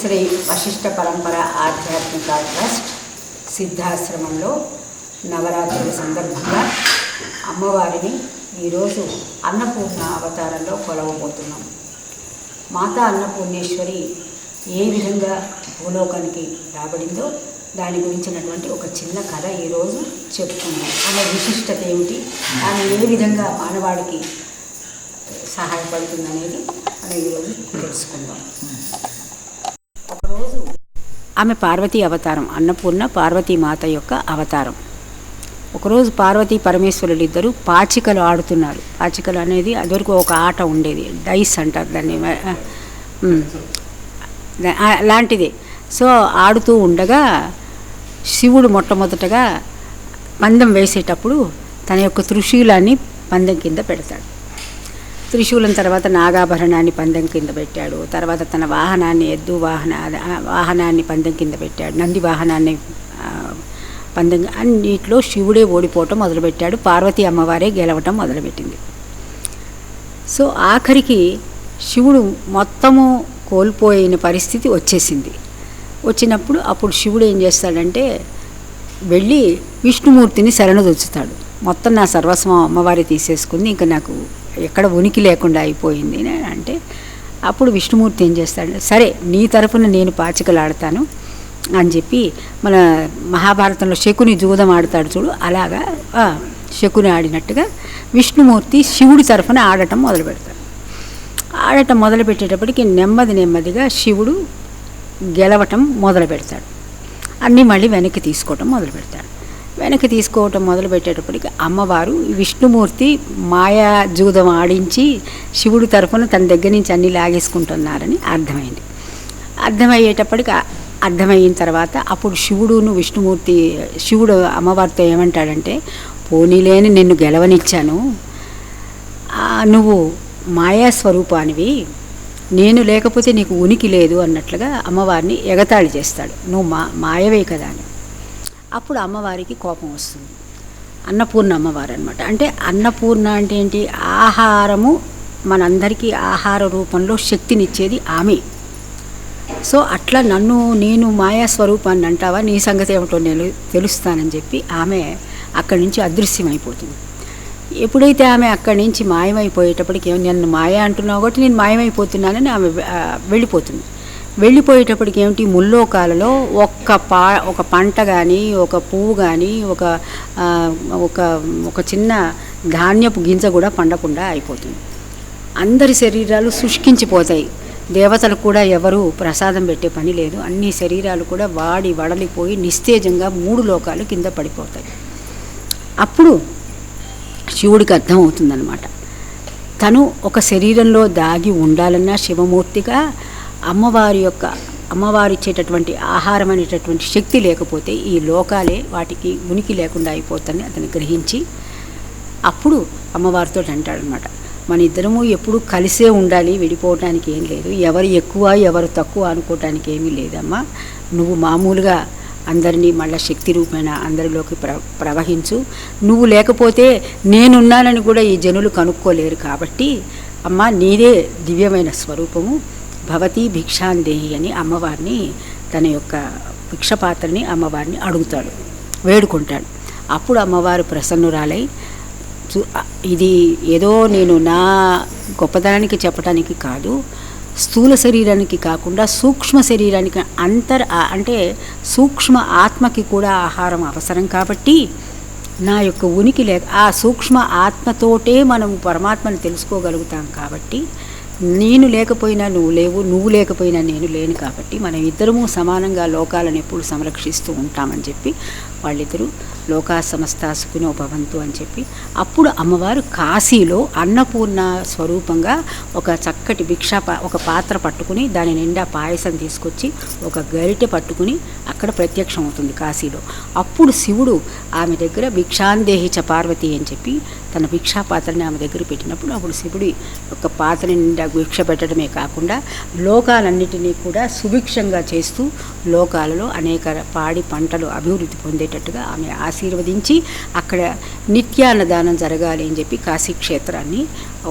శ్రీ వశిష్ఠ పరంపర ఆధ్యాత్మిక ట్రస్ట్ సిద్ధాశ్రమంలో నవరాత్రుల సందర్భంగా అమ్మవారిని ఈరోజు అన్నపూర్ణ అవతారంలో కొలవబోతున్నాం. మాతా అన్నపూర్ణేశ్వరి ఏ విధంగా భూలోకానికి రాబడిందో దాని గురించినటువంటి ఒక చిన్న కథ ఈరోజు చెప్పుకుందాం. ఆమె విశిష్టత ఏమిటి, ఆమె ఏ విధంగా మానవాడికి సహాయపడుతుందనేది మనం ఈరోజు తెలుసుకుందాం. ఒకరోజు ఆమె పార్వతీ అవతారం, అన్నపూర్ణ పార్వతీమాత యొక్క అవతారం. ఒకరోజు పార్వతీ పరమేశ్వరులు ఇద్దరు పాచికలు ఆడుతున్నారు. పాచికలు అనేది అదివరకు ఒక ఆట ఉండేది, డైస్ అంటారు దాన్ని, అలాంటిది. సో ఆడుతూ ఉండగా శివుడు మొట్టమొదటగా పందెం వేసేటప్పుడు తన యొక్క త్రిశూలాన్ని పందెం కింద పెడతాడు. త్రిశూలం తర్వాత నాగాభరణాన్ని పందెం కింద పెట్టాడు. తర్వాత తన వాహనాన్ని, ఎద్దు వాహనాన్ని పందెం కింద పెట్టాడు. నంది వాహనాన్ని పందెం, అన్నిట్లో శివుడే ఓడిపోవటం మొదలుపెట్టాడు. పార్వతీ అమ్మవారే గెలవటం మొదలుపెట్టింది. సో ఆఖరికి శివుడు మొత్తము కోల్పోయిన పరిస్థితి వచ్చేసింది. వచ్చినప్పుడు అప్పుడు శివుడు ఏం చేస్తాడంటే వెళ్ళి విష్ణుమూర్తిని శరణుదొచ్చుతాడు. మొత్తం నా సర్వస్వం అమ్మవారి తీసేసుకుంది, ఇంకా నాకు ఎక్కడ ఉనికి లేకుండా అయిపోయింది అంటే అప్పుడు విష్ణుమూర్తి ఏం చేస్తాడు, సరే నీ తరఫున నేను పాచికలు ఆడతాను అని చెప్పి, మన మహాభారతంలో శకుని జూదం ఆడతాడు చూడు, అలాగా శకుని ఆడినట్టుగా విష్ణుమూర్తి శివుడి తరఫున ఆడటం మొదలు పెడతాడు. ఆడటం మొదలుపెట్టేటప్పటికి నెమ్మదిగా శివుడు గెలవటం మొదలు పెడతాడు. అన్నీ మళ్ళీ వెనక్కి తీసుకోవటం మొదలు పెడతాడు. వెనక్కి తీసుకోవటం మొదలు పెట్టేటప్పటికి అమ్మవారు విష్ణుమూర్తి మాయా జూదం ఆడించి శివుడి తరఫున తన దగ్గర నుంచి అన్నీ లాగేసుకుంటున్నారని అర్థమైంది. అర్థమయిన తర్వాత అప్పుడు శివుడు అమ్మవారితో ఏమంటాడంటే, పోనీలేని నిన్ను గెలవనిచ్చాను, నువ్వు మాయా స్వరూపానివి, నేను లేకపోతే నీకు ఉనికి లేదు అన్నట్లుగా అమ్మవారిని ఎగతాళి చేస్తాడు. నువ్వు మాయవే కదా అని. అప్పుడు అమ్మవారికి కోపం వస్తుంది. అన్నపూర్ణ అమ్మవారు అనమాట. అంటే అన్నపూర్ణ అంటే ఏంటి, ఆహారము మనందరికీ ఆహార రూపంలో శక్తినిచ్చేది ఆమె. సో అట్లా నేను మాయా స్వరూపాన్ని అంటావా, నీ సంగతి ఏమిటో నేను తెలుస్తానని చెప్పి ఆమె అక్కడి నుంచి అదృశ్యమైపోతుంది. ఎప్పుడైతే ఆమె అక్కడి నుంచి మాయమైపోయేటప్పటికి, నన్ను మాయ అంటున్నావు కాబట్టి నేను మాయమైపోతున్నానని ఆమె వెళ్ళిపోతుంది. వెళ్ళిపోయేటప్పటికి ఏమిటి, ముల్లోకాలలో ఒక పంట కానీ, ఒక పువ్వు కానీ, ఒక చిన్న ధాన్యపు గింజ కూడా పండకుండా అయిపోతుంది. అందరి శరీరాలు శుష్కించిపోతాయి. దేవతలకు కూడా ఎవరు ప్రసాదం పెట్టే పని లేదు. అన్ని శరీరాలు కూడా వడలిపోయి నిస్తేజంగా 3 లోకాలు కింద పడిపోతాయి. అప్పుడు శివుడికి అర్థమవుతుందన్నమాట, తను ఒక శరీరంలో దాగి ఉండాలన్నా శివమూర్తిగా అమ్మవారు ఇచ్చేటటువంటి ఆహారం అనేటటువంటి శక్తి లేకపోతే ఈ లోకాలే వాటికి ఉనికి లేకుండా అయిపోతుందని అతను గ్రహించి అప్పుడు అమ్మవారితో అంటాడనమాట, మన ఇద్దరము ఎప్పుడు కలిసే ఉండాలి, విడిపోవటానికి ఏం లేదు, ఎవరు ఎక్కువ ఎవరు తక్కువ అనుకోవటానికి ఏమీ లేదమ్మా, నువ్వు మామూలుగా అందరినీ మళ్ళీ శక్తి రూపేణ అందరిలోకి ప్రవహించు, నువ్వు లేకపోతే నేనున్నానని కూడా ఈ జనులు కనుక్కోలేరు కాబట్టి అమ్మ నీదే దివ్యమైన స్వరూపము, భవతి భిక్షాందేహి అని అమ్మవారిని తన యొక్క భిక్షపాత్రని అమ్మవారిని అడుగుతాడు, వేడుకుంటాడు. అప్పుడు అమ్మవారు ప్రసన్నురాలై, ఇది ఏదో నేను నా గొప్పతనానికి చెప్పడానికి కాదు, స్థూల శరీరానికి కాకుండా సూక్ష్మ శరీరానికి అంటే సూక్ష్మ ఆత్మకి కూడా ఆహారం అవసరం కాబట్టి నా యొక్క ఉనికి లేక ఆ సూక్ష్మ ఆత్మతోటే మనం పరమాత్మని తెలుసుకోగలుగుతాం కాబట్టి నేను లేకపోయినా నువ్వు లేవు, నువ్వు లేకపోయినా నేను లేను కాబట్టి మనం ఇద్దరము సమానంగా లోకాలను ఎప్పుడు సంరక్షిస్తూ ఉంటామని చెప్పి వాళ్ళిద్దరూ లోకా సమస్తా సుఖినో భవంతు అని చెప్పి అప్పుడు అమ్మవారు కాశీలో అన్నపూర్ణ స్వరూపంగా ఒక చక్కటి ఒక పాత్ర పట్టుకుని దాని నిండా పాయసం తీసుకొచ్చి ఒక గరిటె పట్టుకుని అక్కడ ప్రత్యక్షం అవుతుంది కాశీలో. అప్పుడు శివుడు ఆమె దగ్గర భిక్షాందేహి చ పార్వతి అని చెప్పి తన భిక్షా పాత్రని ఆమె దగ్గర పెట్టినప్పుడు అప్పుడు శివుడి యొక్క పాత్ర నిండా భిక్ష పెట్టడమే కాకుండా లోకాలన్నిటినీ కూడా సుభిక్షంగా చేస్తూ లోకాలలో అనేక పాడి పంటలు అభివృద్ధి పొందేటట్టుగా ఆమె ఆశీర్వదించి అక్కడ నిత్యాన్నదానం జరగాలి అని చెప్పి కాశీక్షేత్రాన్ని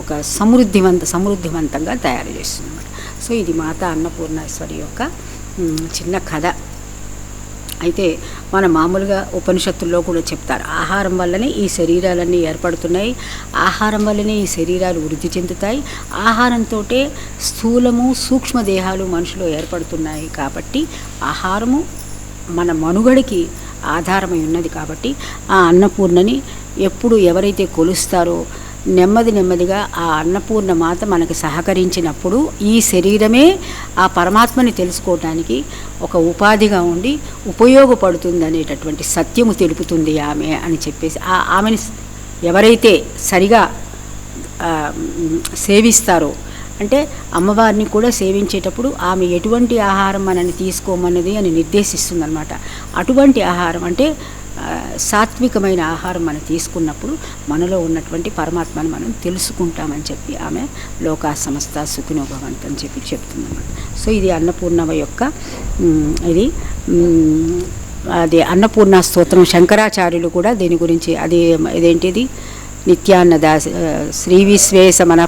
ఒక సమృద్ధివంతంగా తయారు చేస్తుంది. సో ఇది మాతా అన్నపూర్ణేశ్వరి యొక్క చిన్న కథ. అయితే మన మామూలుగా ఉపనిషత్తుల్లో కూడా చెప్తారు, ఆహారం వల్లనే ఈ శరీరాలన్నీ ఏర్పడుతున్నాయి, ఆహారం వల్లనే ఈ శరీరాలు వృద్ధి చెందుతాయి, ఆహారంతో స్థూలము సూక్ష్మదేహాలు మనుషులో ఏర్పడుతున్నాయి. కాబట్టి ఆహారము మన మనుగడికి ఆధారమై ఉన్నది. కాబట్టి ఆ అన్నపూర్ణని ఎప్పుడు ఎవరైతే కొలుస్తారో నెమ్మదిగా ఆ అన్నపూర్ణ మాత మనకు సహకరించినప్పుడు ఈ శరీరమే ఆ పరమాత్మని తెలుసుకోవటానికి ఒక ఉపాధిగా ఉండి ఉపయోగపడుతుందనేటటువంటి సత్యము తెలుపుతుంది ఆమె అని చెప్పేసి, ఆమెని ఎవరైతే సరిగా సేవిస్తారో, అంటే అమ్మవారిని కూడా సేవించేటప్పుడు ఆమె ఎటువంటి ఆహారం మనల్ని తీసుకోమన్నది అని నిర్దేశిస్తుందన్నమాట. అటువంటి ఆహారం అంటే సాత్వికమైన ఆహారం మనం తీసుకున్నప్పుడు మనలో ఉన్నటువంటి పరమాత్మను మనం తెలుసుకుంటామని చెప్పి ఆమె లోకా సమస్త సుఖినో భవంతు అని చెప్పి చెప్తుందన్నమాట. సో ఇది అన్నపూర్ణవ యొక్క ఇది అది అన్నపూర్ణ స్తోత్రం. శంకరాచార్యులు కూడా దీని గురించి అది ఇదేంటిది నిత్యాన్నదా శ్రీ విశ్వేశమన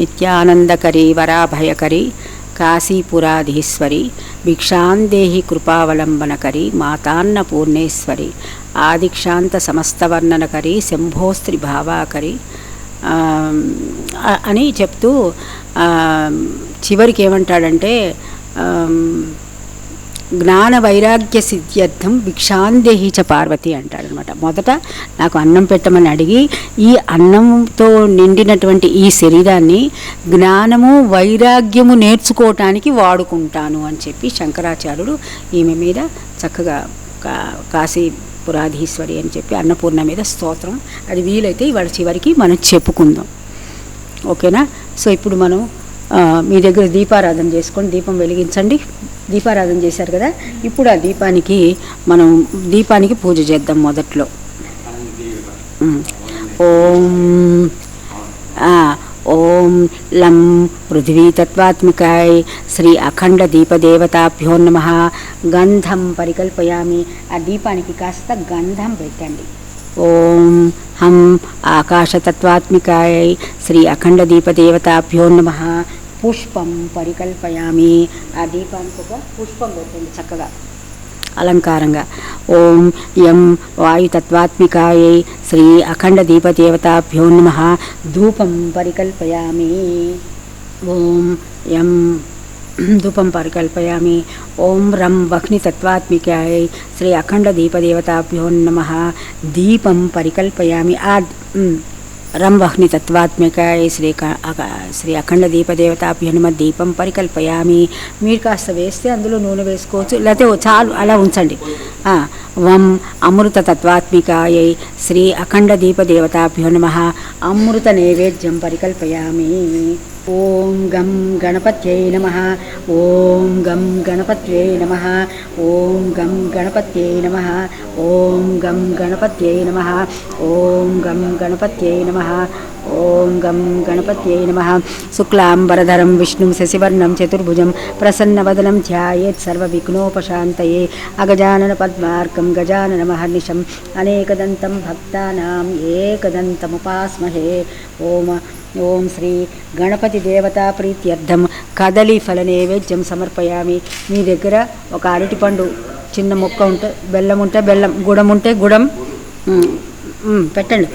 నిత్యానందకరి వరాభయకరి కాశీపురాధీశ్వరి భిక్షాందేహి కృపావలంబనకరి మాతాన్నపూర్ణేశ్వరి ఆదిక్షాంత సమస్తవర్ణనకరి శంభోస్త్రి భావాకరి అని చెప్తూ చివరికి ఏమంటాడంటే జ్ఞాన వైరాగ్య సిద్ధ్యర్థం భిక్షాందేహి చ పార్వతి అంటాడనమాట. మొదట నాకు అన్నం పెట్టమని అడిగి ఈ అన్నంతో నిండినటువంటి ఈ శరీరాన్ని జ్ఞానము వైరాగ్యము నేర్చుకోవటానికి వాడుకుంటాను అని చెప్పి శంకరాచార్యుడు ఈమె మీద చక్కగా కాశీపురాధీశ్వరి అని చెప్పి అన్నపూర్ణ మీద స్తోత్రం. అది వీలైతే ఇవాళ చివరికి మనం చెప్పుకుందాం. ఓకేనా? సో ఇప్పుడు మనం మీ దగ్గర దీపారాధన చేసుకొని దీపం వెలిగించండి. దీపారాధన చేశారు కదా, ఇప్పుడు ఆ దీపానికి పూజ చేద్దాం. మొదట్లో ఓం లం పృథ్వీతత్వాత్మికాయ శ్రీ అఖండ దీపదేవతాభ్యో నమః. గంధం పరికల్పయామి. ఆ దీపానికి కాస్త గంధం పెట్టండి. ఓం హం ఆకాశతత్వాత్మికాయ శ్రీ అఖండ దీపదేవతాభ్యో నమః. పుష్పం పరికల్పయామి. ఆ దీపానికి ఒక పుష్పం పెట్టండి చక్కగా అలంకారంగా. ఓం యం వాయుతత్వాత్మికాయై శ్రీ అఖండ దీపదేవతాభ్యో నమః. ధూపం పరికల్పయామి. ఓం యం ధూపం పరికల్పయామి. ఓం రం వహ్నితత్వాత్మికాయై శ్రీ అఖండ దీపదేవతాభ్యో నమః. దీపం పరికల్పయామి. ఆ రం వహ్నితత్వాత్మికాయ శ్రీ అఖండ దీపదేవతాభ్యో నమః. దీపం పరికల్పయామి. మీరు కాస్త వేస్తే అందులో నూనె వేసుకోవచ్చు, లేకపోతే చాలు అలా ఉంచండి. వం అమృతతత్వాత్మికాయై శ్రీ అఖండ దీపదేవతాభ్యో నమః. అమృత నైవేద్యం పరికల్పయామి. ఓం గం గణపత్యై నమః. ఓం గం గణపత్యై నమః. ఓం గం గణపత్యై నమః. ఓం గం గణపత్యై నమః. ఓం గం గణపత్యై నమః. ఓం గం గణపత్యై నమః. శుక్లాంబరధరం విష్ణుం శశివర్ణం చతుర్భుజం ప్రసన్నవదనం ధ్యాయేత్ సర్వవిఘ్నోపశాంతయే. అగజానన పద్మార్కం గజానన మహర్నిశం అనేకదంతం భక్తానాం ఏకదంతముపాస్మహే. ఓం శ్రీ గణపతి దేవతా ప్రీత్యర్థం కదలి ఫల నైవేద్యం సమర్పయామి. మీ దగ్గర ఒక అరటిపండు చిన్న మొక్క ఉంటే, బెల్లం ఉంటే బెల్లం, గుడం ఉంటే గుడం పెట్టండి.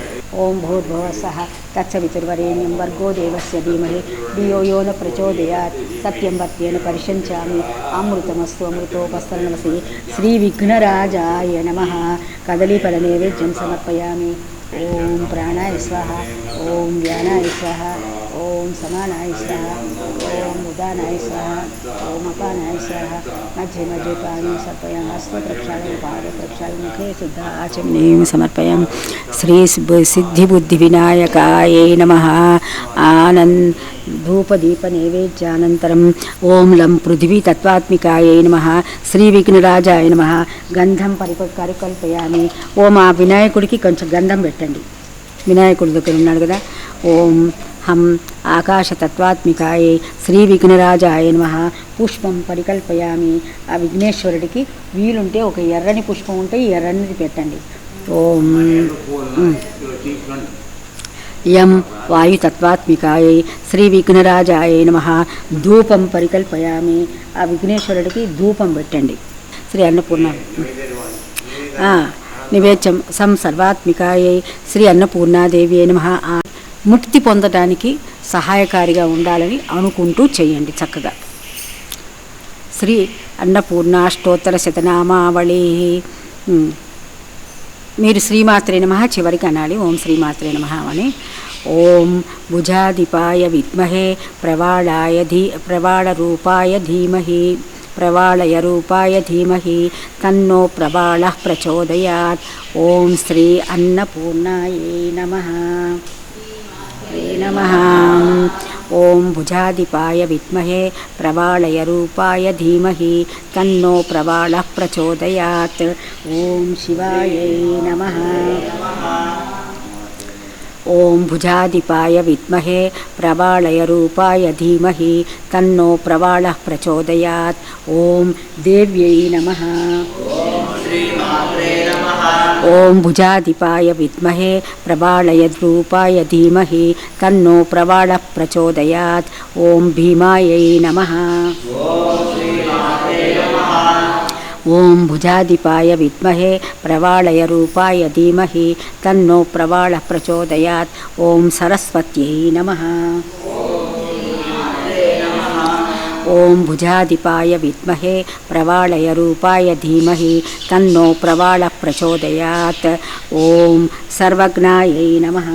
ఓం భూర్భువస్సః తత్సవితుర్వరేణ్యం భర్గో దేవస్య ధీమహి ధియో యో న ప్రచోదయాత్. సత్యం భక్త్యేన పరిశంచామి. అమృతమస్తు అమృతోపస్తరణమసి. శ్రీ విఘ్నరాజాయ నమః. కదలీఫల నైవేద్యం సమర్పయామి. ఓం ప్రాణాయ స్వాహ. ఓం వ్యానాయ స్వాహ. ఓం సమానాయ స్వాహ. ఓం ఉదానాయ స్వాహ. ఓం అపానాయ స్వాహ. మధ్య మధ్య పాని సమర్పయామి. హస్త ప్రక్షాళన పాద ప్రక్షాళన ముఖే శుద్ధ ఆచమనీయం సమర్పయామి. శ్రీ సిద్ధిబుద్ధి వినాయకాయ నమః. ధూపదీప నైవేద్యానంతరం ఓం లం పృథివీ తత్వాత్మికాయ నమః. శ్రీ విఘ్నరాజాయ నమః. గంధం పరికల్పయామి. ఓం ఆ వినాయకుడికి కొంచెం గంధం పెట్టండి. వినాయకుడి దగ్గర ఉన్నాడు కదా. ఓం హం ఆకాశతత్వాత్మికాయ శ్రీ విఘ్నరాజాయ నమః. పుష్పం పరికల్పయామి. ఆ విఘ్నేశ్వరుడికి వీలుంటే ఒక ఎర్రని పుష్పం ఉంటే ఎర్రనిది పెట్టండి. ఓం యం వాయుతత్వాత్మికాయై శ్రీ విఘ్నరాజాయ నమః ధూపం పరికల్పయామి. ఆ విఘ్నేశ్వరుడికి ధూపం పెట్టండి. శ్రీ అన్నపూర్ణ నివేద్యం సం సర్వాత్మికాయై శ్రీ అన్నపూర్ణాదేవి నమః. ముక్తి పొందడానికి సహాయకారిగా ఉండాలని అనుకుంటూ చేయండి చక్కగా. శ్రీ అన్నపూర్ణాష్టోత్తర శతనామావళి. మీరు శ్రీమాత్రే నమః చివరికి అనాలి. ఓం శ్రీమాత్రే నమః అని. ఓం భుజాధిపాయ విద్మహే ప్రవాళరూపాయ ధీమహి ప్రవాళయ రూపాయ ధీమహి తన్నో ప్రవాళః ప్రచోదయాత్. ఓం శ్రీ అన్నపూర్ణాయై నమః. ఓం భుజాధిపాయ విద్మహే ప్రవాళయ రూపాయ ధీమహి తన్నో ప్రవాళః ప్రచోదయాత్. ఓం శివాయై నమః. ఓం భుజాధిపాయ విద్మహే ప్రవాళయ రూపాయ ధీమహి తన్నో ప్రవాళః ప్రచోదయాత్. ఓం దేవ్యై నమః. ఓం భుజాధిపాయ విద్మహే ప్రవాళయ రూపాయ ధీమహి తన్నో ప్రవాళః ప్రచోదయాత్. ఓం భీమాయై నమః. ఓం భుజాధిపాయ విద్మహే ప్రవాళయ రూపాయ ధీమహి తన్నో ప్రవాళః ప్రచోదయాత్. ఓం సరస్వత్యై నమః. ఓం భుజాధిపాయ విద్మహే ప్రవాళయ రూపాయ ధీమహి తన్నో ప్రవాళః ప్రచోదయాత్. ఓం సర్వజ్ఞాయై నమః.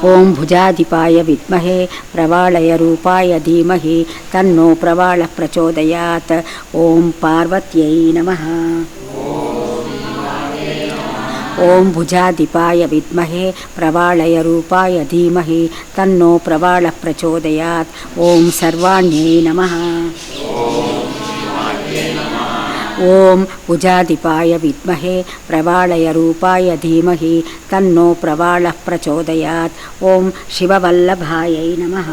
ఓం భుజాధిపాయ విద్మహే ప్రవాళయ రూపాయ ధీమహి తన్నో ప్రవాళః ప్రచోదయాత్. ఓం పార్వత్యై నమః. ఓం భుజాధిపాయ విద్మహే ప్రవాళయ రూపాయ ధీమహి తన్నో ప్రవాళః ప్రచోదయాత్. ఓం సర్వాణ్యై నమః. ఓం భుజాధిపాయ విద్మహే ప్రవాళయ రూపాయ ధీమహి తన్నో ప్రవాళః ప్రచోదయాత్. ఓం శివవల్లభాయై నమః.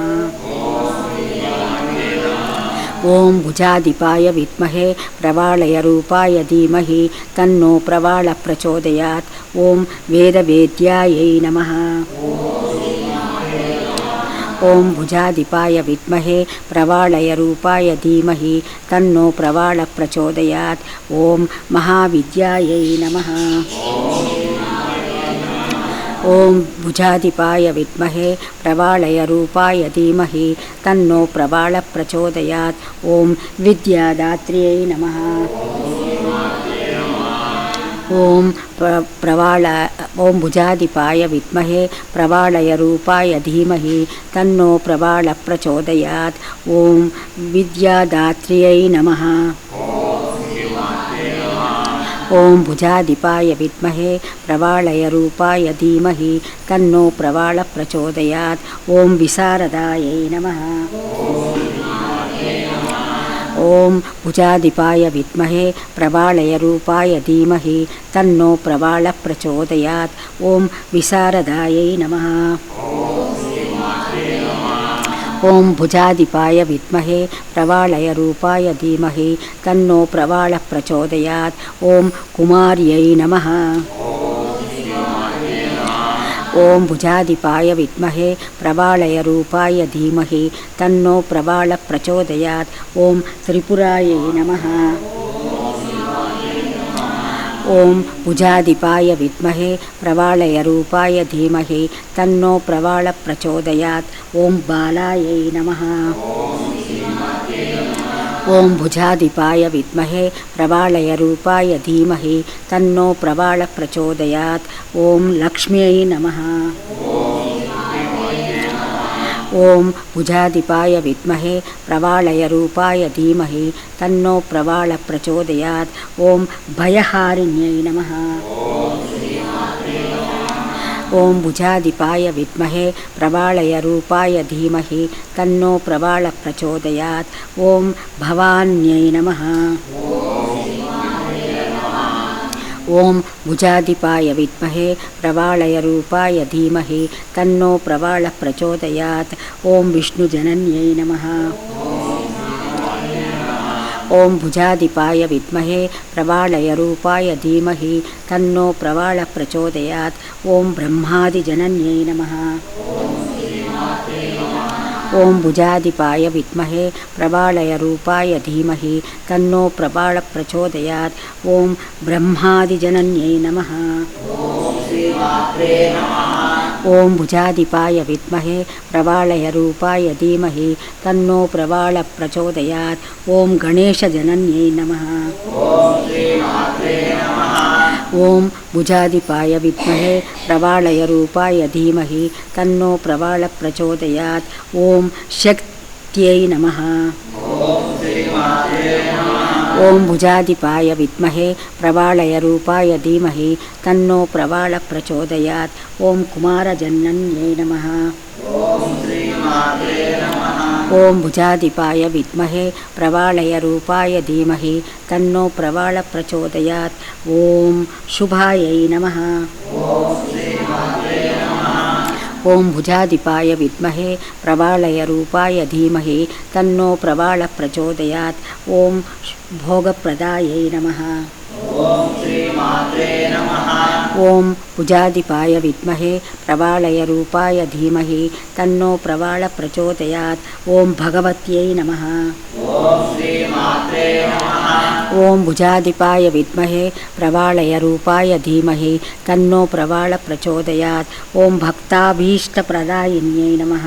ఓం భుజాధిపాయ విద్మహే ప్రవాళయ రూపాయ ధీమహి తన్నో ప్రవాళః ప్రచోదయాత్. ఓం వేదవేద్యాయై నమః. ఓం భుజాధిపాయ విద్మహే ప్రవాళయ రూపాయ ధీమహి తన్నో ప్రవాళః ప్రచోదయాత్. ఓం మహావిద్యాయై నమః. ఓం భుజాధిపాయ విద్మహే ప్రవాళయ రూపాయ ధీమహి తన్నో ప్రవాళః ప్రచోదయాత్. ఓం విద్యాదాత్ర్యై నమః. ఓం భుజాధిపాయ విద్మహే ప్రవాళయ రూపాయ ధీమహి తన్నో ప్రవాళః ప్రచోదయాత్. ఓం విద్యాదాత్ర్యై నమః. ఓం భుజాధిపాయ విద్మహే ప్రవాళయ రూపాయ ధీమహి తన్నో ప్రవాళః ప్రచోదయాత్. ఓం విశారదాయై నమః. ఓం భుజాధిపాయ విద్మహే ప్రవాళయ రూపాయ ధీమహి తన్నో ప్రవాళః ప్రచోదయాత్. ఓం విశారదాయై నమః. ఓం భుజాధిపాయ విద్మహే ప్రవాళయ రూపాయ ధీమహి తన్నో ప్రవాళః ప్రచోదయాత్. ఓం కుమార్యై నమః. ఓం భుజాధిపాయ విద్మహే ప్రవాళయ రూపాయ ధీమహి తన్నో ప్రవాళః ప్రచోదయాత్. ఓం త్రిపురాయై నమః. ఓం భుజాధిపాయ విద్మహే ప్రవాళయ రూపాయ ధీమహి తన్నో ప్రవాళః ప్రచోదయాత్. ఓం బాలాయై నమః. ఓం భుజాధిపాయ విద్మహే ప్రవాళయ రూపాయ ధీమహి తన్నో ప్రవాళః ప్రచోదయాత్. ఓం లక్ష్మ్యై నమః. ఓం భుజాధిపాయ విద్మహే ప్రవాళయ రూపాయ ధీమహి తన్నో ప్రవాళః ప్రచోదయాత్. ఓం భయహారిణ్యై నమః. ఓం భుజాధిపాయ విద్మహే ప్రవాళయ రూపాయ ధీమహి తన్నో ప్రవాళః ప్రచోదయాత్. ఓం భవాన్యై నమః. ఓం భుజాధిపాయ విద్మహే ప్రవాళయ రూపాయ ధీమహి తన్నో ప్రవాళః ప్రచోదయాత్. ఓం విష్ణుజనన్యై నమః. ఓం భుజాధిపాయ విద్మహే ప్రవాళయరూపాయ ధీమహి తన్నో ప్రవాళ ప్రచోదయాత్. ఓం బ్రహ్మాదిజనన్యై నమః. ఓం భుజాధిపాయ విద్మహే ప్రవాళయరూపాయ ధీమహి తన్నో ప్రవాళ ప్రచోదయాత్. ఓం బ్రహ్మాదిజనన్యై నమః. ఓం భుజాధిపాయ విద్మహే ప్రవాళయరూపాయ ధీమహి తన్నో ప్రవాళ ప్రచోదయాత్. ఓం గణేశజనన్యై నమః. ఓం భుజాధిపాయ విద్మహే ప్రవాళయరూపాయ ధీమహి తన్నో ప్రవాళ ప్రచోదయాత్. ఓం శక్త్యై నమః. ఓం భుజాధిపాయ విద్మహే ప్రవాళయరూపాయ ధీమహి తన్నో ప్రవాళ ప్రచోదయాత్. ఓం కుమారజనన్యై నమః. ఓం భుజాధిపాయ విద్మహే ప్రవాళయరూపాయ ధీమహి తన్నో ప్రవాళ ప్రచోదయాత్. ఓం శుభాయై నమః. ఓం భుజాధిపాయ విద్మహే ప్రవాళయరూపాయ ధీమహి తన్నో ప్రవాళ ప్రచోదయాత్. ఓం భోగప్రదాయై నమః. ఓం భుజాధిపాయ విద్మహే ప్రవాళయరూపాయ ధీమహి తన్నో ప్రవాళ ప్రచోదయాత్. ఓం భగవత్యై నమః. ఓం భుజాధిపాయ విద్మహే ప్రవాళయరూపాయ ధీమహి తన్నో ప్రవాళ ప్రచోదయాత్. ఓం భక్తాభీష్టప్రదాయిన్యై నమః.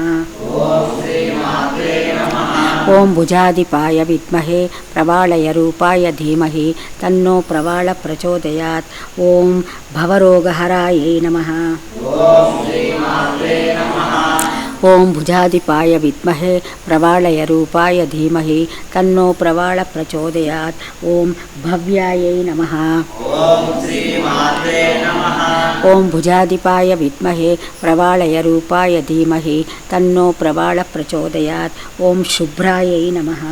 ఓం భుజాధిపాయ విద్మహే ప్రవాళయరూపాయ ధీమహి తన్నో ప్రవాళ ప్రచోదయాత్. ఓం భవరోగహరాయై నమః. ఓం భుజాధిపాయ విద్మహే ప్రవాళయరూపాయ ధీమహి తన్నో ప్రవాళ ప్రచోదయాత్. ఓం భవ్యాయై నమః. ఓం భుజాధిపాయ విద్మహే ప్రవాళయరూపాయ ధీమహి తన్నో ప్రవాళ ప్రచోదయాత్. ఓం శుభ్రాయై నమః.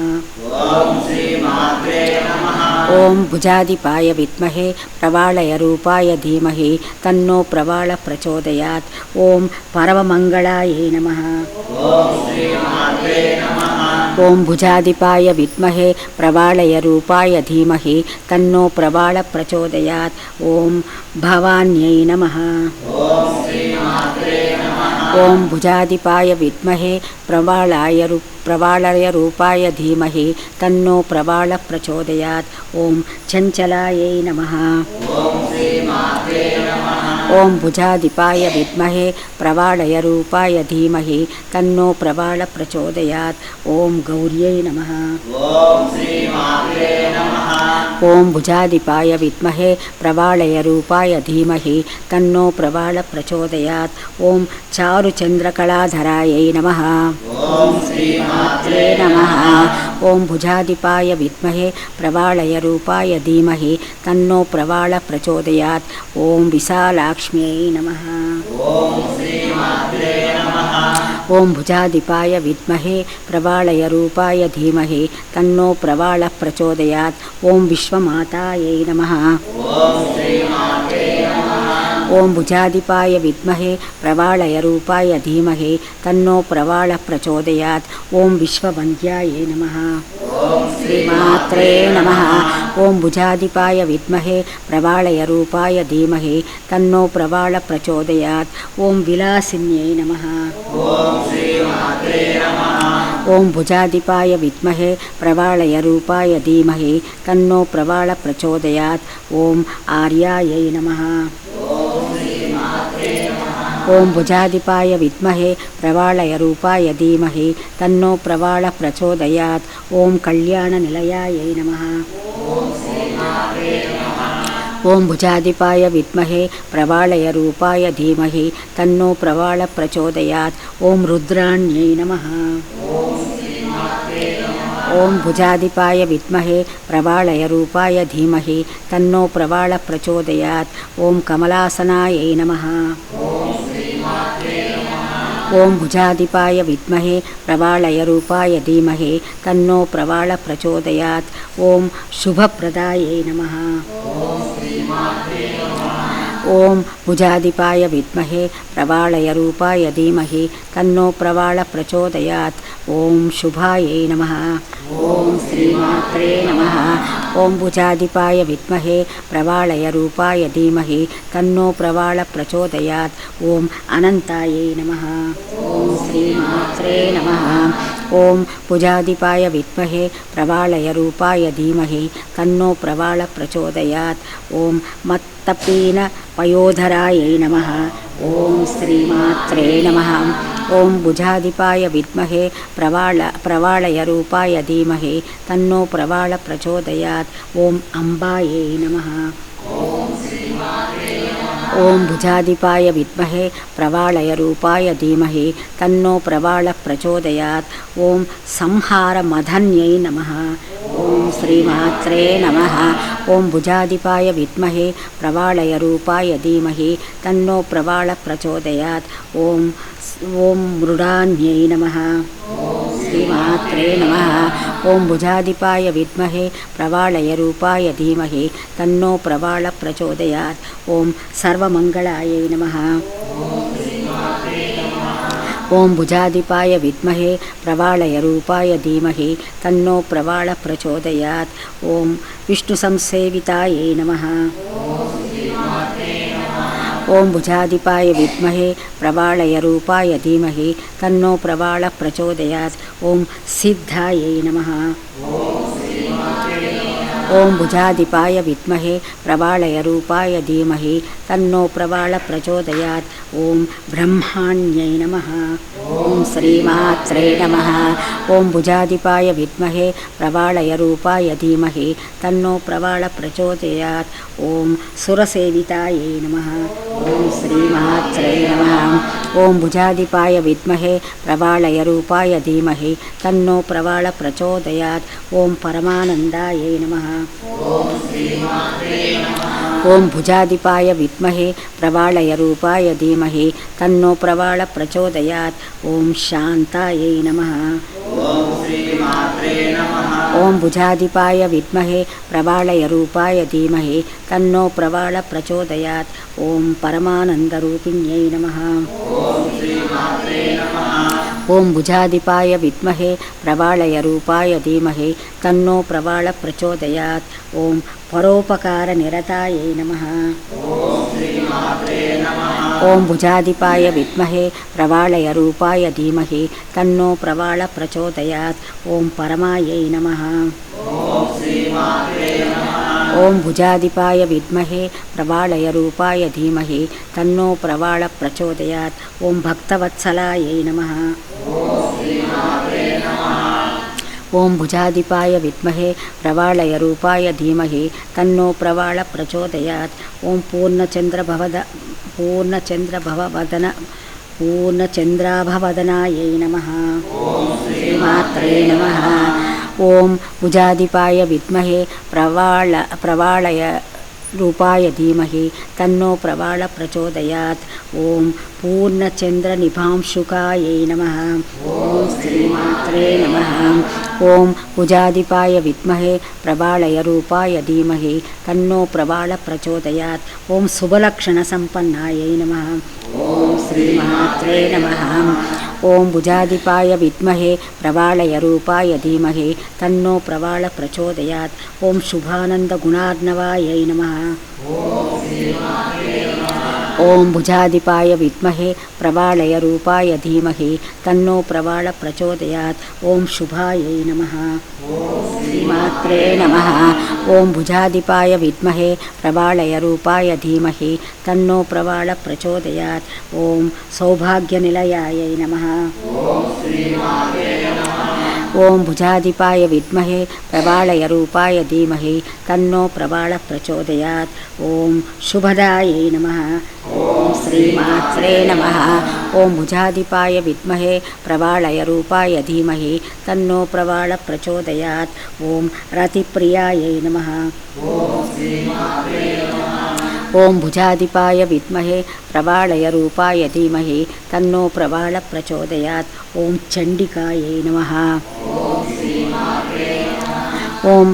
ఓం భుజాధిపాయ విద్మహే ప్రవాళయరూపాయ ధీమహి తన్నో ప్రవాళ ప్రచోదయాత్. ఓం పరమమంగళాయై నమః. ఓం భుజాధిపాయ విద్మహే ప్రవాళయరూపాయ ధీమహి తన్నో ప్రవాళ ప్రచోదయాత్. ఓం భవాన్యై నమః. ఓం భుజాధిపాయ విద్మహే ప్రవాళయరూపాయ ధీమహి తన్నో ప్రవాళ ప్రచోదయాత్. ఓం చంచలాయై నమః. ఓం భుజాధిపాయ విద్మహే ప్రవాళయరూపాయ ధీమహి తన్నో ప్రవాళ ప్రచోదయాత్. ఓం గౌర్యై నమః. ఓం భుజాధిపాయ విద్మహే ప్రవాళయరూపాయ ధీమహి తన్నో ప్రవాళ ప్రచోదయాత్. ఓం చారుచంద్రకళాధరాయై నమః. ఓం భుజాధిపాయ విద్మహే ప్రవాళయరూపాయ ధీమహి తన్నో ప్రవాళ ప్రచోదయాత్. ఓం విశాలాక్ష్మ్యై నమః. ఓం భుజాధిపాయ విద్మహే ప్రవాళయరూపాయ ధీమహి తన్నో ప్రవాళ ప్రచోదయాత్. ఓం విశ్వమాతాయై నమః. ఓం భుజాధిపాయ విద్మహే ప్రవాళయరూపాయ ధీమహి తన్నో ప్రవాళ ప్రచోదయాత్. ఓం విశ్వవంద్యాయై నమః. శ్రీమాత్రే నమః. ఓం భుజాధిపాయ విద్మహే ప్రవాళయరూపాయ ధీమహి తన్నో ప్రవాళ ప్రచోదయాత్. ఓం విలాసిన్యై నమః. ఓం భుజాధిపాయ విద్మహే ప్రవాళయరూపాయ ధీమహి తన్నో ప్రవాళ ప్రచోదయాత్. ఓం ఆర్యాయై నమః. ఓం భుజాధిపాయ విద్మహే ప్రవాళయరూపాయ ధీమహి తన్నో ప్రవాళ ప్రచోదయాత్. ఓం కళ్యాణనిలయాయై నమః. ఓం భుజాధిపాయ విద్మహే ప్రవాళయరూపాయ ధీమహి తన్నో ప్రవాళ ప్రచోదయాత్. ఓం రుద్రాణ్యై నమః. ఓం భుజాధిపాయ విద్మహే ప్రవాళయరూపాయ ధీమహి తన్నో ప్రవాళ ప్రచోదయాత్. ఓం కమలాసనాయై నమః. ఓం భుజాధిపాయ విద్మహే ప్రవాళయరూపాయ ధీమహి తన్నో ప్రవాళ ప్రచోదయాత్. ఓం శుభప్రదాయై నమః. ఓం భుజాధిపాయ విద్మహే ప్రవాళయరూపాయ ధీమహి తన్నో ప్రవాళ ప్రచోదయాత్. ఓం శుభాయై నమః. ఓం శ్రీమాత్రే నమః. ఓం భుజాధిపాయ విద్మహే ప్రవాళయరూపాయ ధీమహి తన్నో ప్రవాళ ప్రచోదయాత్. ఓం అనంతాయై నమః. ఓం శ్రీమాత్రే నమః. ఓం భుజాధిపాయ విద్మహే ప్రవాళయరూపాయ ధీమహి తన్నో ప్రవాళ ప్రచోదయాత్. ఓం మత్తపీన పయోధరాయై నమః. ఓం శ్రీమాత్రే నమః. ఓం భుజాధిపాయ విద్మహే ప్రవాళయరూపాయ ధీమహి తన్నో ప్రవాళ ప్రచోదయాత్. ఓం అంబాయై నమః. ఓం భుజాధిపాయ విద్మహే ప్రవాళయరూపాయ ధీమహి తన్నో ప్రవాళ ప్రచోదయాత్. ఓం సంహారమధన్యై నమః. ఓం శ్రీమాత్రే నమః. ఓం భుజాధిపాయ విద్మహే ప్రవాళయరూపాయ ధీమహి తన్నో ప్రవాళ ప్రచోదయాత్. ఓం మృడాన్యై నమః. శ్రీమాత్రే నమః. ఓం భుజాధిపాయ విద్మహే ప్రవాళయరూపాయ ధీమహి తన్నో ప్రవాళ ప్రచోదయాత్. ఓం సర్వమంగళాయై నమః. ఓం భుజాధిపాయ విద్మహే ప్రవాళయరూపాయ ధీమహి తన్నో ప్రవాళ ప్రచోదయాత్. ఓం విష్ణు సంసేవితాయై నమః. ఓం భుజాధిపాయ విద్మహే ప్రవాళయరూపాయ ధీమహి తన్నో ప్రవాళ ప్రచోదయాత్. ఓం సిద్ధాయై నమః. ఓం భుజాధిపాయ విద్మహే ప్రవాళయరూపాయ ధీమహి తన్నో ప్రవాళ ప్రచోదయాత్. ఓం బ్రహ్మాణ్యై నమః. ఓం శ్రీమాత్రే నమః. ఓం భుజాధిపాయ విద్మహే ప్రవాళయరూపాయ ధీమహి తన్నో ప్రవాళ ప్రచోదయాత్. ఓం సురసేవితాయై నమః. ఓం శ్రీమాత్రే నమః. ఓం భుజాధిపాయ విద్మహే ప్రవాళయరూపాయ ధీమహి తన్నో ప్రవాళ ప్రచోదయాత్. ఓం పరమానందాయై నమః. ఓం భుజాధిపాయ విద్మహే ప్రవాళయరూపాయ ధీమహి తన్నో ప్రవాళ ప్రచోదయాత్. ఓం శాంతాయై నమః. ఓం భుజాధిపాయ విద్మహే ప్రవాళయరూపాయ ధీమహి తన్నో ప్రవాళ ప్రచోదయాత్. ఓం పరమానందరూపిణ్యై నమః. ఓం భుజాధిపాయ విద్మహే ప్రవాళయరూపాయ ధీమహి తన్నో ప్రవాళ ప్రచోదయాత్. ఓం పరోపకార నిరతాయై నమః. ఓం భుజాధిపాయ విద్మహే ప్రవాళయరూపాయ ధీమహి తన్నో ప్రవాళ ప్రచోదయాత్. ఓం పరమాయై నమః. ఓం భుజాధిపాయ విద్మహే ప్రవాళయరూపాయ ధీమహి తన్నో ప్రవాళ ప్రచోదయాత్. ఓం భక్తవత్సలాయై నమః. ఓం భుజాధిపాయ విద్మహే ప్రవాళయరూపాయ ధీమహి తన్నో ప్రవాళ ప్రచోదయాత్. ఓం పూర్ణచంద్రాభవదనాయై నమః. శ్రీమాత్రే నమః. ఓం భుజాధిపాయ విద్మహే ప్రవాళయరూపాయ ధీమహి తన్నో ప్రవాళ ప్రచోదయాత్. ఓం పూర్ణచంద్రనిభాంశుకాయై నమః. ఓం శ్రీమాత్రే నమః. ఓం భుజాధిపాయ విద్మహే ప్రవాళయరూపాయ ధీమహి తన్నో ప్రవాళ ప్రచోదయాత్. ఓం శుభలక్షణ సంపన్నాయై నమః. ఓం శ్రీమాత్రే నమః. ఓం భుజాధిపాయ విద్మహే ప్రవాళయరూపాయ ధీమహి తన్నో ప్రవాళ ప్రచోదయాత్. ఓం శుభానందగుణార్ణవాయై నమః. ఓం భుజాధిపాయ విద్మహే ప్రవాళయరూపాయ ధీమహి తన్నో ప్రవాళ ప్రచోదయాత్. ఓం శుభాయై నమః. శ్రీమాత్రే నమః. ఓం భుజాధిపాయ విద్మహే ప్రవాళయరూపాయ ధీమహి తన్నో ప్రవాళ ప్రచోదయాత్. ఓం సౌభాగ్యనిలయాయై నమః. ఓం భుజాధిపాయ విద్మహే ప్రవాళయరూపాయ ధీమహి తన్నో ప్రవాళ ప్రచోదయాత్. ఓం శుభదాయై నమః. ఓం శ్రీమాత్రే నమః. ఓం భుజాధిపాయ విద్మహే ప్రవాళయరూపాయ ధీమహి తన్నో ప్రవాళ ప్రచోదయాత్. ఓం రతిప్రియాయై నమః. ఓం భుజాధిపాయ విద్మహే ప్రవాళయరూపాయ ధీమహి తన్నో ప్రవాళ ప్రచోదయాత్. ఓం చండికాయై నమః. ఓం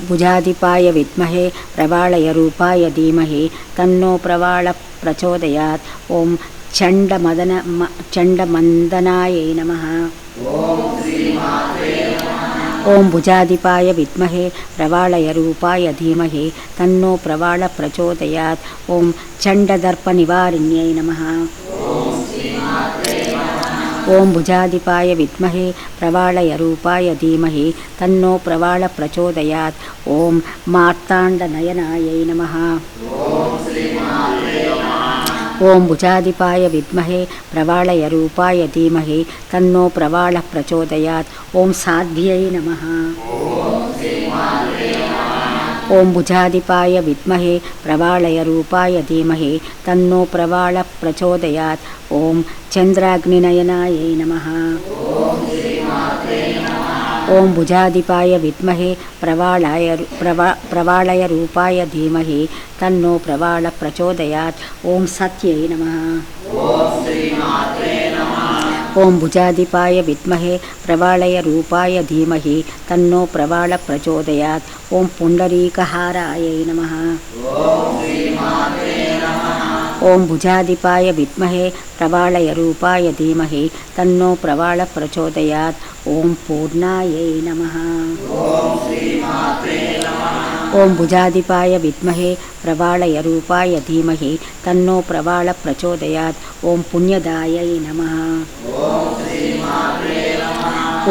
భుజాధిపాయ విద్మహే ప్రవాళయరూపాయ ధీమహి తన్నో ప్రవాళ ప్రచోదయాత్. ఓం చండమందనాయై నమః. ఓం భుజాధిపాయ విద్మహే ప్రవాళయరూపాయ ధీమహి తన్నో ప్రవాళ ప్రచోదయాత్. ఓం చండదర్పనివారిణ్యై నమః. ఓం భుజాధిపాయ విద్మహే ప్రవాళయరూపాయ ధీమహి తన్నో ప్రవాళ ప్రచోదయాత్. ఓం మార్తాండనయనాయై నమః. ఓం భుజాధిపాయ విద్మహే ప్రవాళయరూపాయ ధీమహి తన్నో ప్రవాళ ప్రచోదయాత్. ఓం సాధ్వ్యై నమః. ఓం భుజాధిపాయ విద్మహే ప్రవాళయరూపాయ ధీమహి తన్నో ప్రవాళ ప్రచోదయాత్. ఓం చంద్రాగ్నినయనాయై నమః. ఓం భుజాధిపాయ విద్మహే ప్రవాళయరూపాయ ధీమహి తన్నో ప్రవాళ ప్రచోదయాత్. ఓం సత్యై నమః. ఓం భుజాధిపాయ విద్మహే ప్రవాళయరూపాయ ధీమహి తన్నో ప్రవాళ ప్రచోదయాత్. ఓం పుండరీకహారాయై నమః. ఓం భుజాధిపాయ విద్మహే ప్రవాళయరూపాయ ధీమహి తన్నో ప్రవాళ ప్రచోదయాత్. ఓం పూర్ణాయై నమః. ఓం భుజాధిపాయ విద్మహే ప్రవాళయరూపాయ ధీమహి తన్నో ప్రవాళ ప్రచోదయాత్. ఓం పుణ్యదాయై నమః.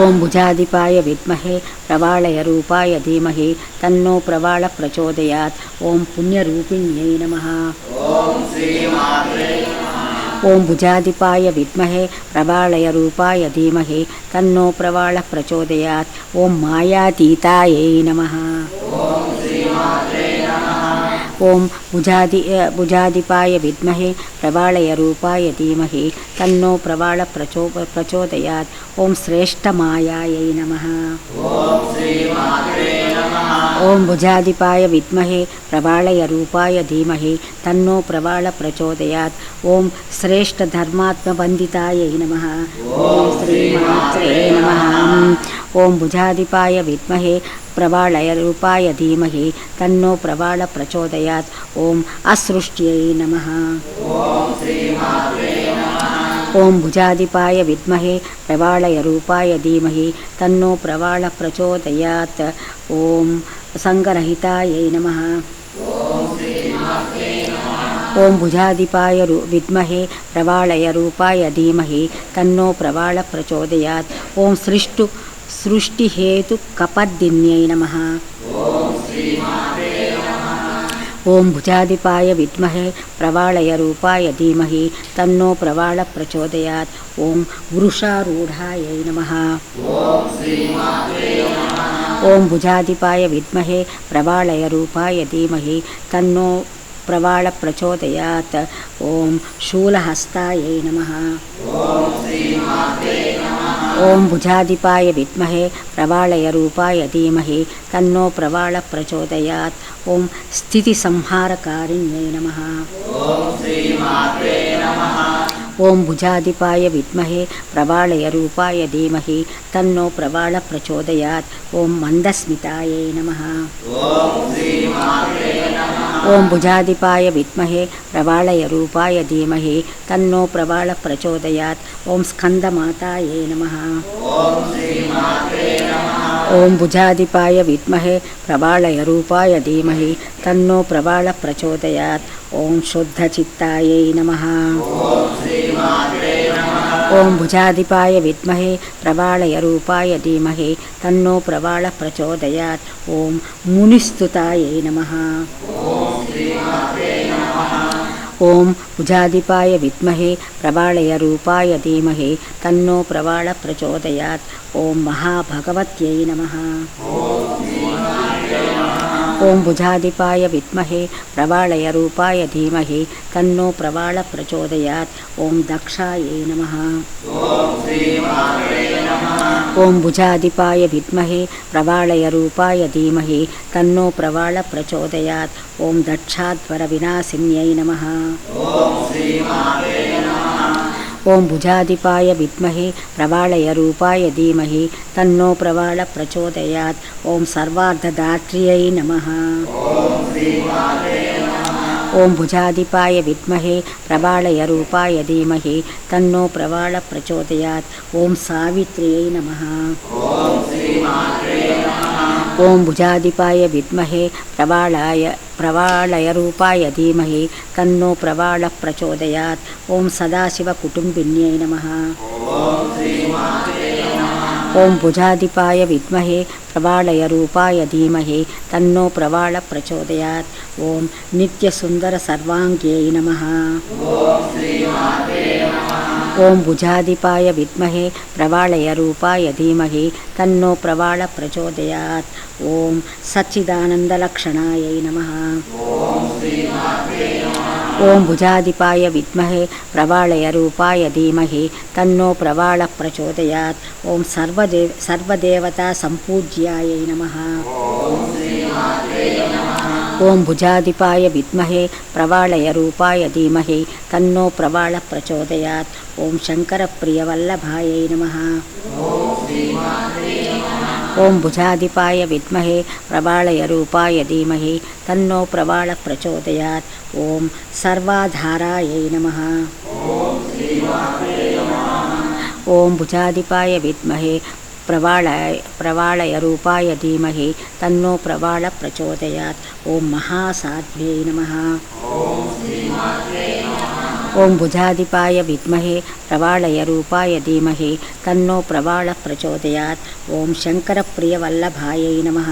ఓం భుజాధిపాయ విద్మహే ప్రవాళయరూపాయ ధీమహి తన్నో ప్రవాళ ప్రచోదయాత్. ఓం పుణ్యరూపిణ్యై నమః. ఓం భుజాధిపాయ విద్మహే ప్రవాళయరూపాయ ధీమహి తన్నో ప్రవాళ ప్రచోదయాత్. ఓం మాయాతీతాయై నమః. ఓం భుజాధిపాయ విద్మహే ప్రవాళయరూపాయ ధీమహి తన్నో ప్రవాళ ప్రచోదయాత్. ఓం శ్రేష్టమాయాయై నమః. ఓం భుజాధిపాయ విద్మహే ప్రవాళయరూపాయ ధీమహి తన్నో ప్రవాళ ప్రచోదయాత్. ఓం శ్రేష్టధర్మాత్మవందితాయై నమః. ఓం శ్రీమాత్రే నమః. ఓం భుజాధిపాయ విద్మహే ప్రవాళయరూపాయ ధీమహి తన్నో ప్రవాళ ప్రచోదయాత్. ఓం అసృష్ట్యై నమః. ఓం భుజాధిపాయ విద్మహే ప్రవాళయరూపాయ ధీమహి తన్నో ప్రవాళ ప్రచోదయాత్. ఓం సంగరహితాయై నమః. ఓం భుజాధిపాయ విద్మహే ప్రవాళయరూపాయ ధీమహి తన్నో ప్రవాళ ప్రచోదయాత్. ఓం సృష్టిహేతుకపర్దిన్యై నమః. ఓం భుజాధిపాయ విద్మహే ప్రవాళయరూపాయ ధీమహి తన్నో ప్రవాళ ప్రచోదయాత్. ఓం వృషారూఢాయై నమః. ఓం భుజాధిపాయ విద్మహే ప్రవాళయరూపాయ ధీమహి తన్నో ప్రవాళ ప్రచోదయాత్. ఓం శూలహస్తాయై నమః. ఓం భుజాధిపాయ విద్మహే ప్రవాళయరూపాయ ధీమహి తన్నో ప్రవాళ ప్రచోదయాత్. ఓం స్థితిసంహారకారిణ్యై నమః. ఓం భుజాధిపాయ విద్మహే ప్రవాళయరూపాయ ధీమహి తన్నో ప్రవాళ ప్రచోదయాత్. ఓం మందస్మితాయై నమః. ఓం భుజాధిపాయ విద్మహే ప్రవాళయరూపాయ ధీమహి తన్నో ప్రవాళ ప్రచోదయాత్. ఓం స్కందమాతాయై నమః. ఓం భుజాధిపాయ విద్మహే ప్రవాళయరూపాయ ధీమహి తన్నో ప్రవాళ ప్రచోదయాత్. ఓం శుద్ధచిత్తాయై నమః. ఓం భుజాధిపాయ విద్మహే ప్రవాళయరూపాయ ధీమహి తన్నో ప్రవాళ ప్రచోదయాత్. ఓం మునిస్తుతాయై నమః. ఓం భుజాధిపాయ విద్మహే ప్రవాళయరూపాయ ధీమహి తన్నో ప్రవాళ ప్రచోదయాత్. ఓం మహాభగవత్యై నమః. ఓం భుజాధిపాయ విద్మహే ప్రవాళయరూపాయ ధీమహి తన్నో ప్రవాళ ప్రచోదయాత్. ఓం దక్షాయై నమః. ఓం భుజాధిపాయ విద్మహే ప్రవాళయరూపాయ ధీమహి తన్నో ప్రవాళ ప్రచోదయాత్. ఓం దక్షాధ్వర వినాశిన్యై నమః. ఓం భుజాధిపాయ విద్మహే ప్రవాళయ రూపాయ ధీమహి తన్నో ప్రవాళ ప్రచోదయాత్. ఓం సర్వార్ధదాత్ర్యై నమః. ఓం భుజాధిపాయ విద్మహే ప్రవాళయ రూపాయ ధీమహి తన్నో ప్రవాళ ప్రచోదయాత్. ఓం సావిత్ర్యై నమః. ఓం భుజాధిపాయ విద్మహే ప్రవాళయ రూపాయ ధీమహి తన్నో ప్రవాళ ప్రచోదయాత్. ఓం సదాశివ కుటుంబిన్యై నమః. ఓం భుజాధిపాయ విద్మహే ప్రవాళయ రూపాయ ధీమహి తన్నో ప్రవాళ ప్రచోదయాత్. ఓం నిత్యసుందర సర్వాంగ్యై నమః. ఓం భుజాధిపాయ విద్మహే ప్రవాళయ రూపాయ ధీమహి తన్నో ప్రవాళ ప్రచోదయాత్. ఓం సచ్చిదానందలక్షణాయై నమః. ఓం భుజాధిపాయ విద్మహే ప్రవాళయ రూపాయ ధీమహి తన్నో ప్రవాళ ప్రచోదయాత్. ఓం సర్వదేవతా సంపూజ్యాయై నమః. ఓం భుజాధిపాయ విద్మహే ప్రవాళయ రూపాయ ధీమహి తన్నో ప్రవాళ ప్రచోదయాత్. ఓం శంకరప్రియవల్లభాయై నమః. ఓం భుజాధిపాయ విద్మహే ప్రవాళయ రూపాయ ధీమహి తన్నో ప్రవాళ ప్రచోదయాత్. ఓం సర్వాధారాయై నమః. ఓం భుజాధిపాయ విద్మహే ప్రవాళయ రూపాయ ధీమహి తన్నో ప్రవాళ ప్రచోదయాత్. ఓం మహాసాధ్వ్యై నమః. ఓం భుజాధిపాయ విద్మహే ప్రవాళయ రూపాయ ధీమహి తన్నో ప్రవాళ ప్రచోదయాత్. ఓం శంకరప్రియవల్లభాయై నమః.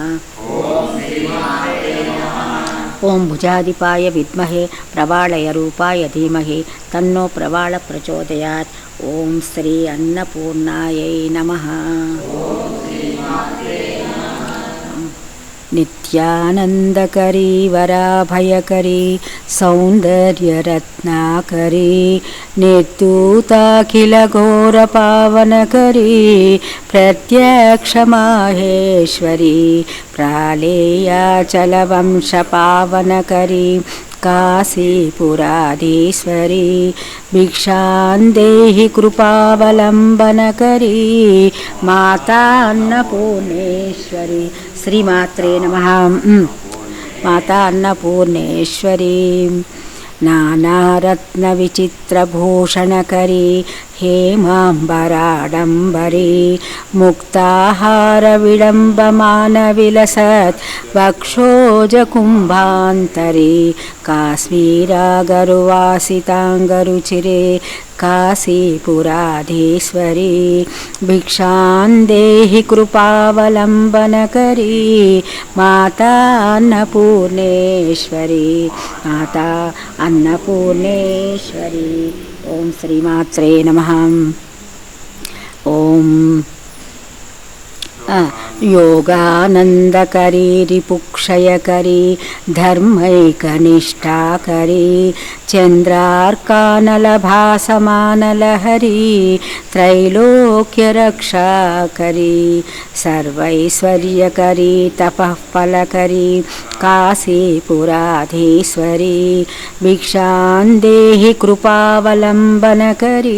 ఓం భుజాధిపాయ విద్మహే ప్రవాళయ రూపాయ ధీమహి తన్నో ప్రవాళ ప్రచోదయాత్. ఓం శ్రీ అన్నపూర్ణాయై నమః. నిత్యానందకరీ వరాభయకరీ సౌందర్యరత్నాకరీ నిర్దూతాఖిల ఘోర పావనకరీ ప్రత్యక్షమాహేశ్వరీ ప్రాళేయాచలవంశ పావనకరీ కాశీపురాధీశ్వరీ భిక్షాందేహి కృపావలంబనకరీ మాతా అన్నపూర్ణేశ్వరీ. శ్రీమాత్రే నమః. మాతా అన్నపూర్ణేశ్వరీ నానారత్న విచిత్రభూషణకరీ హేమాంబరాడంబరీ ముక్తాహార విడంబమాన విలసత్ వక్షోజకుంభాంతరీ కాశ్మీరాగరువాసితాంగరుచిరే కాశీపురాధీశ్వరీ భిక్షాందేహి కృపావలంబనకరీ మాతా అన్నపూర్ణేశ్వరీ. మాతా అన్నపూర్ణేశ్వరీ. ఓం శ్రీమాత్రే నమః. ఓం योगानंदकरी रिपुक्षयकरी धर्मैकनिष्ठाकरी चंद्रार्कानलभासमानलहरी त्रैलोक्यरक्षाकरी सर्वैश्वर्यकरी तपःफलकरी काशीपुराधीश्वरी भिक्षांदेहि कृपावलंबनकरी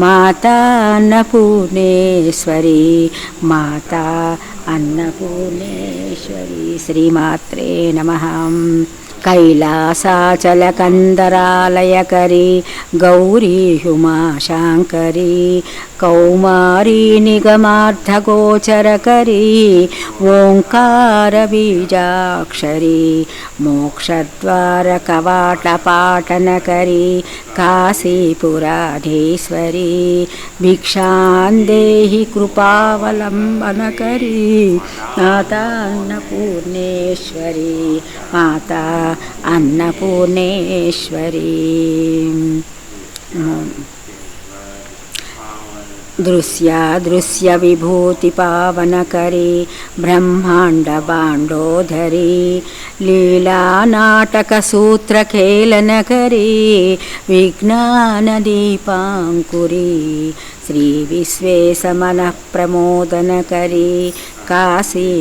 माता अन्नपूर्णेश्वरी माता अन्नपूर्णेश्वरी. श्रीमात्रे नमः. कैलासाचलकन्दरालयकरी गौरी हुमाशाङ्करी कौमारी निगमार्थगोचरकरी ओङ्कारबीजाक्षरी मोक्षद्वारकवाटपाटनकरी काशीपुराधीश्वरी भिक्षांदेहि कृपावलंबनकरी माता अन्नपूर्णेश्वरी माता अन्नपूर्णेश्वरी. दृश्य विभूति पावनकरी ब्रह्मांड बांडोधरी लीला नाटक सूत्र खेलनकरी विज्ञान दीपांकुरी श्री विश्वेश मन प्रमोदनकरी काशीपुराधीश्वरी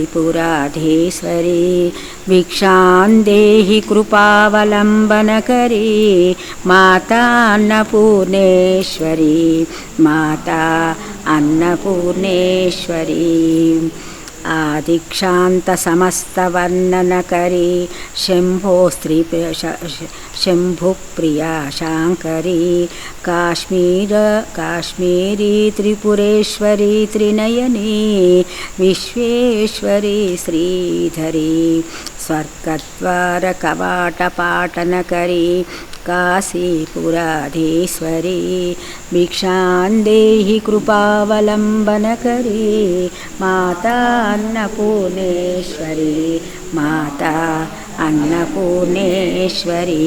भिक्षां देहि कृपावलम्बनकरी माता अन्नपूर्णेश्वरी माता अन्नपूर्णेश्वरी आदिक्षान्तसमस्तवर्णनकरी शम्भो शम्भुप्रिया शाङ्करी काश्मीरी त्रिपुरेश्वरी त्रिनयनी विश्वेश्वरी श्रीधरी स्वर्गद्वारकवाटपाटनकरी काशीपुराधीश्वरी भिक्षां देहि कृपावलम्बनकरी माता अन्नपूर्णेश्वरी माता अन्नपूर्णेश्वरी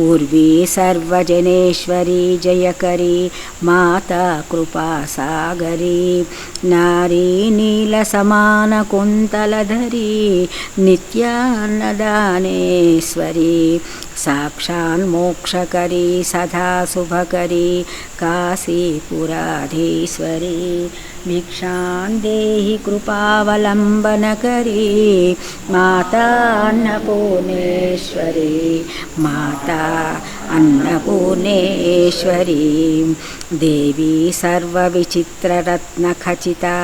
ऊर्वी सर्वजनेश्वरी जयकरी माता कृपासागरी नारी नीलसमानकुन्तलधरी नित्यान्नदानेश्वरी साक्षान्मोक्षकरी सदा शुभकरी काशीपुराधीश्वरी भिक्षां देहि कृपावलम्बनकरी माता अन्नपूर्णेश्वरी माता अन्नपूर्णेश्वरी देवी सर्वविचित्ररत्नखचिता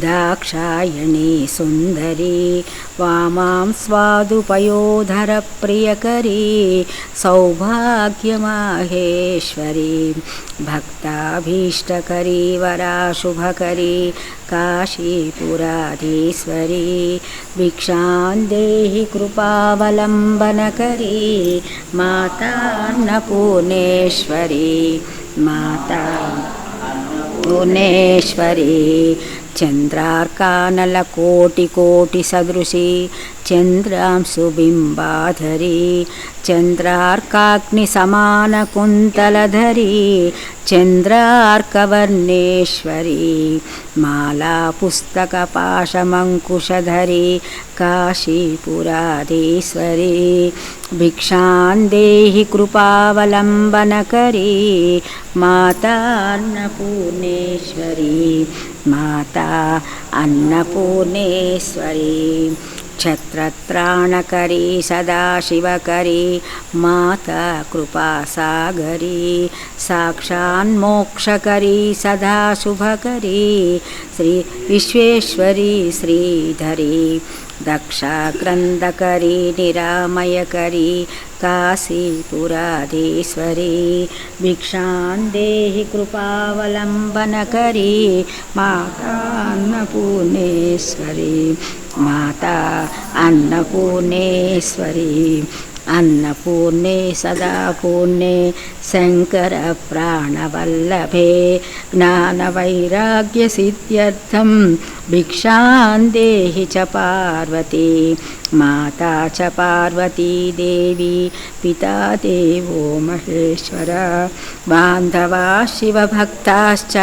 दाक्षायणी सुन्दरी वामां स्वादुपयोधरप्रियकरी सौभाग्यमाहेश्वरी भक्ताभीष्टकरी वराशुभकरी काशीपुराधीश्वरी भिक्षां देहि कृपावलम्बनकरी माता अन्नपूर्णेश्वरी माता पूर्णेश्वरी चन्द्रार्कानलकोटिकोटिसदृशी चन्द्रांशुबिम्बाधरी चन्द्रार्काग्निसमानकुन्तलधरी चन्द्रार्कवर्णेश्वरी मालापुस्तकपाशमङ्कुशधरी काशीपुराधीश्वरी भिक्षां देहि कृपावलम्बनकरी माता अन्नपूर्णेश्वरी माता अन्नपूर्णेश्वरी छत्रत्राणकरी सदाशिवकरी माता कृपासागरी साक्षान्मोक्षकरी सदा शुभकरी श्री विश्वेश्वरी श्रीधरी दक्षाग्रन्थकरी निरामयकरी काशीपुराधीश्वरी भिक्षां देहि कृपावलम्बनकरी माता अन्नपूर्णेश्वरी माता अन्नपूर्णेश्वरी अन्नपूर्णे सदा पूर्णे शङ्करप्राणवल्लभे ज्ञानवैराग्यसिद्ध्यर्थं भिक्षां देहि च पार्वती माता च पार्वती देवी पिता देवो महेश्वर बान्धवा शिवभक्ताश्च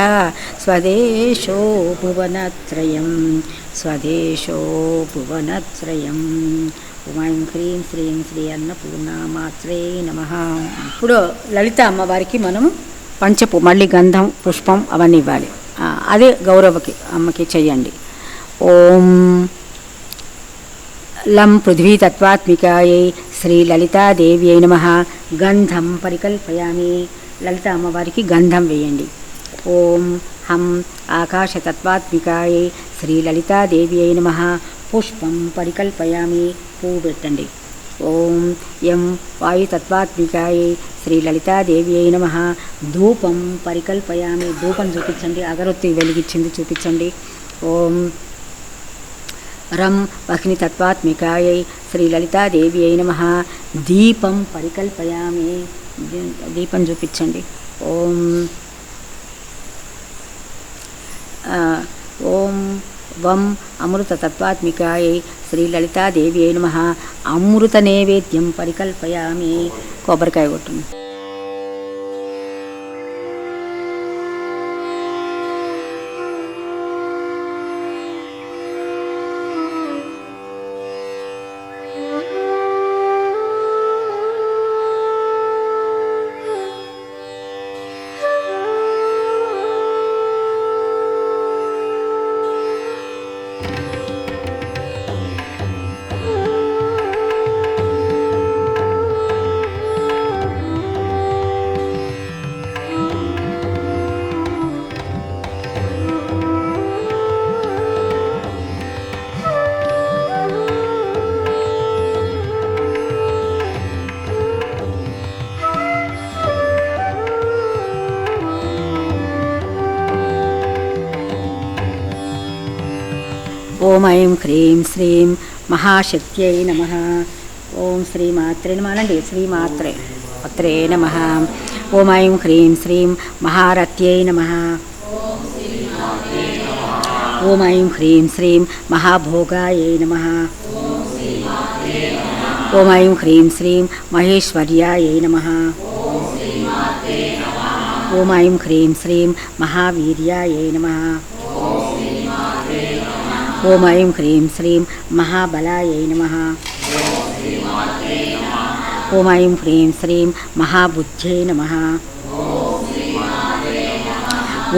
स्वदेशो भुवनत्रयं स्वदेशो भुवनत्रयम् ఓం హ్రీం శ్రీం శ్రీ అన్నపూర్ణమాత్రే నమః. ఇప్పుడు లలిత అమ్మవారికి మనము పంచపు మళ్ళీ గంధం పుష్పం అవన్నీ ఇవ్వాలి. అదే గౌరవకి అమ్మకి చెయ్యండి. ఓం లం పృథ్వీ తత్వాత్మికాయై శ్రీ లలితాదేవ్యై నమః. గంధం పరికల్పయామి. లలిత అమ్మవారికి గంధం వేయండి. ఓం హం ఆకాశతత్వాత్మికాయై శ్రీ లలితాదేవ్యై నమః. పుష్పం పరికల్పయామి. పువ్వు పెట్టండి. ఓం యం వాయుతత్వాత్మికాయై శ్రీ లలితాదేవ్యై నమః. ధూపం పరికల్పయామి. ధూపం చూపించండి. అగరొత్తి వెలిగించింది చూపించండి. ఓం రం అగ్నితత్వాత్మికాయై శ్రీ లలితాదేవ్యై నమః. దీపం పరికల్పయామి. దీపం చూపించండి. ఓం ఓం వం అమృతతత్వాత్మికాయై శ్రీ లలితాదేవ్యై నమః. అమృత నైవేద్యం పరికల్పయామి. కొబ్బరికాయ కొట్టండి. ఓం ఐం హ్రీం శ్రీం మహాశక్త్యై నమః. ఓం శ్రీమాత్రే నమః అనండి. శ్రీమాత్రే మాత్రే నమః. ఓం ఐం హ్రీం శ్రీం మహారథ్యై నమః. ఓం ఐం హ్రీం శ్రీం మహాభోగాయై నమః. ఓం ఐం హ్రీం శ్రీం మహేశ్వర్యాయై నమః. ఓం ఐం హ్రీం శ్రీం మహావీర్యాయై నమః. ఓం ఐం హ్రీం శ్రీం మహాబలాయై నమః. ఓం ఐం హ్రీం శ్రీం మహాబుద్ధ్యై నమః.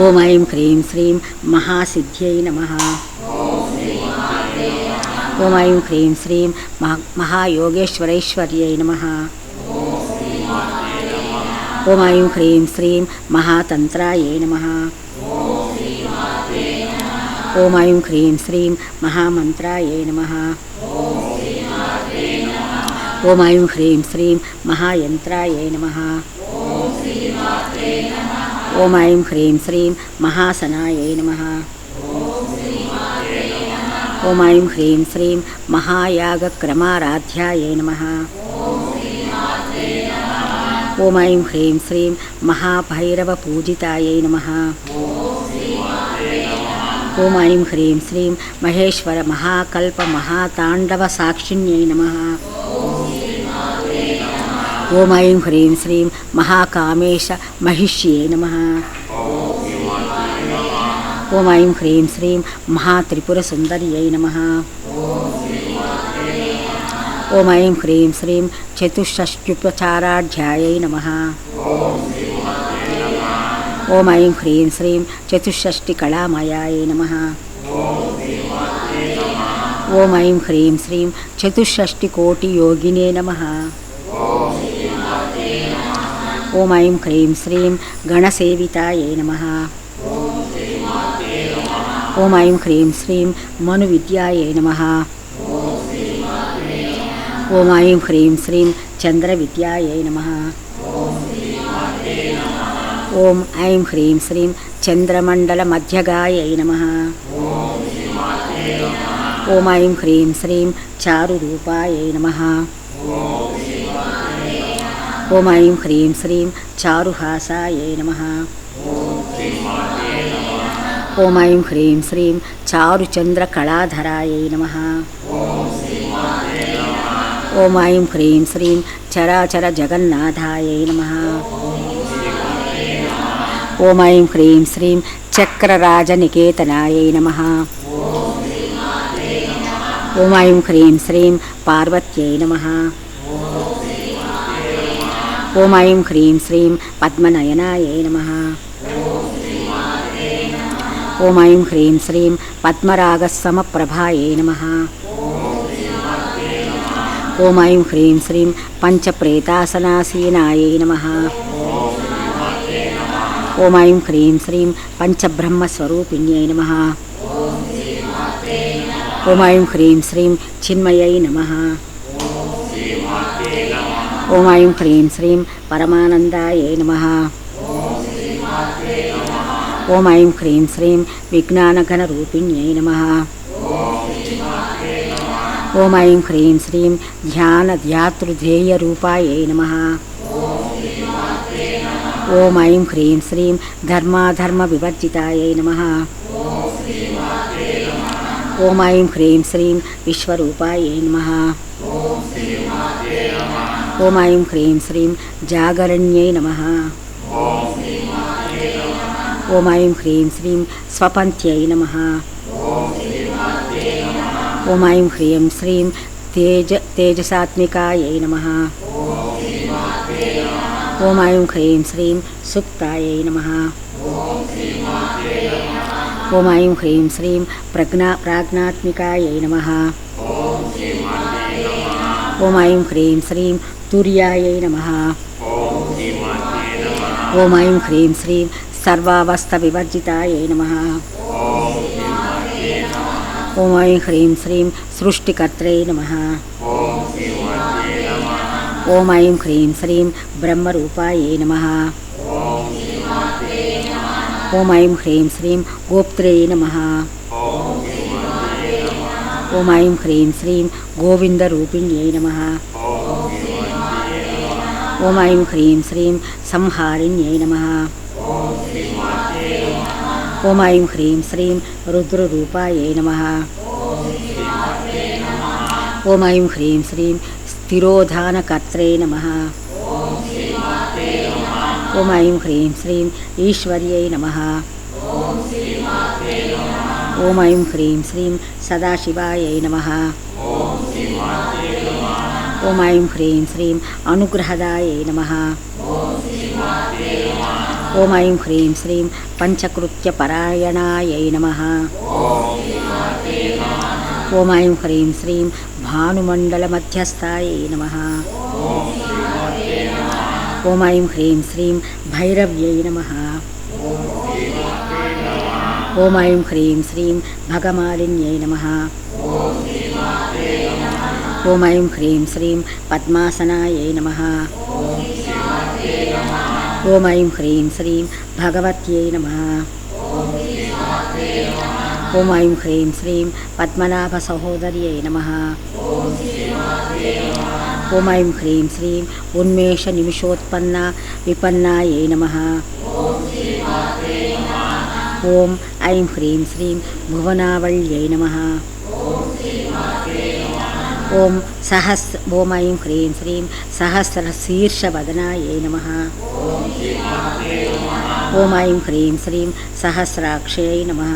ఓం ఐం హ్రీం శ్రీం మహాసిద్ధ్యై నమః. ఓం ఐం హ్రీం శ్రీం మహాయోగేశ్వరైశ్వర్యై నమః. ఓం ఐం హ్రీం శ్రీం మహాతంత్రాయై నమః. ఓం ఐం హ్రీం శ్రీం మహామంత్రాయై నమః. ఓం ఐం హ్రీం శ్రీం మహాయంత్రాయై నమః. ఓం ఐం హ్రీం శ్రీం మహాసనాయై నమః. ఓం ఐం హ్రీం శ్రీం మహాయాగక్రమారాధ్యాయై నమః. ఓం ఐం హ్రీం శ్రీం మహాభైరవపూజితాయై నమః. ఓం ఐం హ్రీం శ్రీం మహేశ్వర మహాకల్ప మహాతాండవ సాక్షిణ్యై నమః. ఓం ఐం హ్రీం శ్రీం మహాకామేశ మహిష్యై నమః. ఓం ఐం హ్రీం శ్రీం మహాత్రిపురసుందర్యై నమః. ఓం ఐం హ్రీం శ్రీం చతుషష్ట్యుపచారాఢ్యాయై నమః. ఓం ఐం హ్రీం శ్రీం చతుషష్టికళామయాయై నమః. ఓం ఐం హ్రీం శ్రీం చతుషష్టికోటియోగినే నమః. ఓం ఐం హ్రీం శ్రీం గణసేవితాయై నమః. ఓం ఐం హ్రీం శ్రీం మనువిద్యాయై నమః. ఓం ఐం హ్రీం శ్రీం చంద్రవిద్యాయై నమః. ఓం ఐం హ్రీం శ్రీం చంద్రమండలమధ్యగాయై నమః. ఓం ఐం హ్రీం శ్రీం చారురూపాయై నమః. ఓం ఐం హ్రీం శ్రీం చారుహాసాయై నమః. ఓం ఐం హ్రీం శ్రీం చారుచంద్రకళాధరాయై నమః. ఓం ఐం హ్రీం శ్రీం చరాచర జగన్నాథాయై నమః. ఓం ఐం హ్రీం శ్రీం చక్రరాజనికేతనాయై నమః. ఓం ఐం హ్రీం శ్రీం పార్వత్యై నమః. ఓం ఐం హ్రీం శ్రీం పద్మనయనాయై నమః. ఓం ఐం హ్రీం శ్రీం పద్మరాగసమప్రభాయై నమః. ఓం ఐం హ్రీం శ్రీం పంచప్రేతాసనాసీనాయై నమః. ఓం ఐం హ్రీం శ్రీం పంచబ్రహ్మస్వరూపిణ్యై నమః. ఓం ఐం హ్రీం శ్రీం చిన్మయై నమః. ఓం ఐం హ్రీం శ్రీం పరమానందాయై నమః. ఓం ఐం హ్రీం శ్రీం విజ్ఞానఘనరూపిణ్యై నమః. ఓం ఐం హ్రీం శ్రీం ధ్యానధ్యాతృధ్యేయరూపాయై నమః. ఓం ఐం హ్రీం శ్రీం ధర్మాధర్మవివర్జితాయై నమః. ఓం ఐం హ్రీం శ్రీం విశ్వరూపాయై నమః. ఓం ఐం హ్రీం శ్రీం జాగరణ్యై నమః. ఓం ఐం హ్రీం శ్రీం స్వపంథ్యై నమః. ఓం ఐం హ్రీం శ్రీం తేజసాత్మికాయై నమః. ఓం ఐం హ్రీం శ్రీం సుప్తాయై నమః. ఓం ఐం హ్రీం శ్రీం ప్రాజ్ఞాత్మికాయై నమః. ఓం ఐం హ్రీం శ్రీం తుర్యాయై నమః. ఓం ఐం హ్రీం శ్రీం సర్వావస్థవివర్జితాయై నమః. ఓం ఐం హ్రీం శ్రీం సృష్టికర్త్రై నమః. ఓం ఐం హ్రీం శ్రీం బ్రహ్మరూపాయై నమః. ఓం ఐం హ్రీం శ్రీం గోప్త్రై నమః. ఓం ఐం హ్రీం శ్రీం గోవిందరూపిణ్యై నమః. ఓం ఐం హ్రీం శ్రీం సంహారిణ్యై నమః. ఓం ఐం హ్రీం శ్రీం రుద్రరూపాయై నమః. ఓం ఐం హ్రీం శ్రీం స్థిరోధానకర్త్రే నమః. ఓం ఐం హ్రీం శ్రీం ఈశ్వర్యై నమః. ఓం ఐం హ్రీం శ్రీం సదాశివాయై నమః. ఓం ఐం హ్రీం శ్రీం అనుగ్రహదాయై నమః. ఓం ఐం హ్రీం శ్రీం పంచకృత్యపరాయణాయై నమః. ఓం ఐం హ్రీం శ్రీం భానుమండలమధ్యస్థాయై నమః. ఓం ఐం హ్రీం శ్రీం భైరవ్యై నమః. ఓం ఐం హ్రీం శ్రీం భగమాలిన్యై నమః. ఓం ఐం హ్రీం శ్రీం పద్మాసనాయై నమః. ఓం ఐం హ్రీం శ్రీం భగవత్యై నమః. ఓం ఐం హ్రీం శ్రీం పద్మనాభ సహోదర్యై నమః. ఓం ఐం హ్రీం శ్రీం ఉన్మేష నిమిషోత్పన్న విపన్నాయై నమః. ఓం ఐం హ్రీం శ్రీం భువనావళ్యై నమః. ఓం ఐం హ్రీం శ్రీం సహస్రశీర్షవదనాయై నమః. ఓం ఐం హ్రీం శ్రీం సహస్రాక్షయై నమః.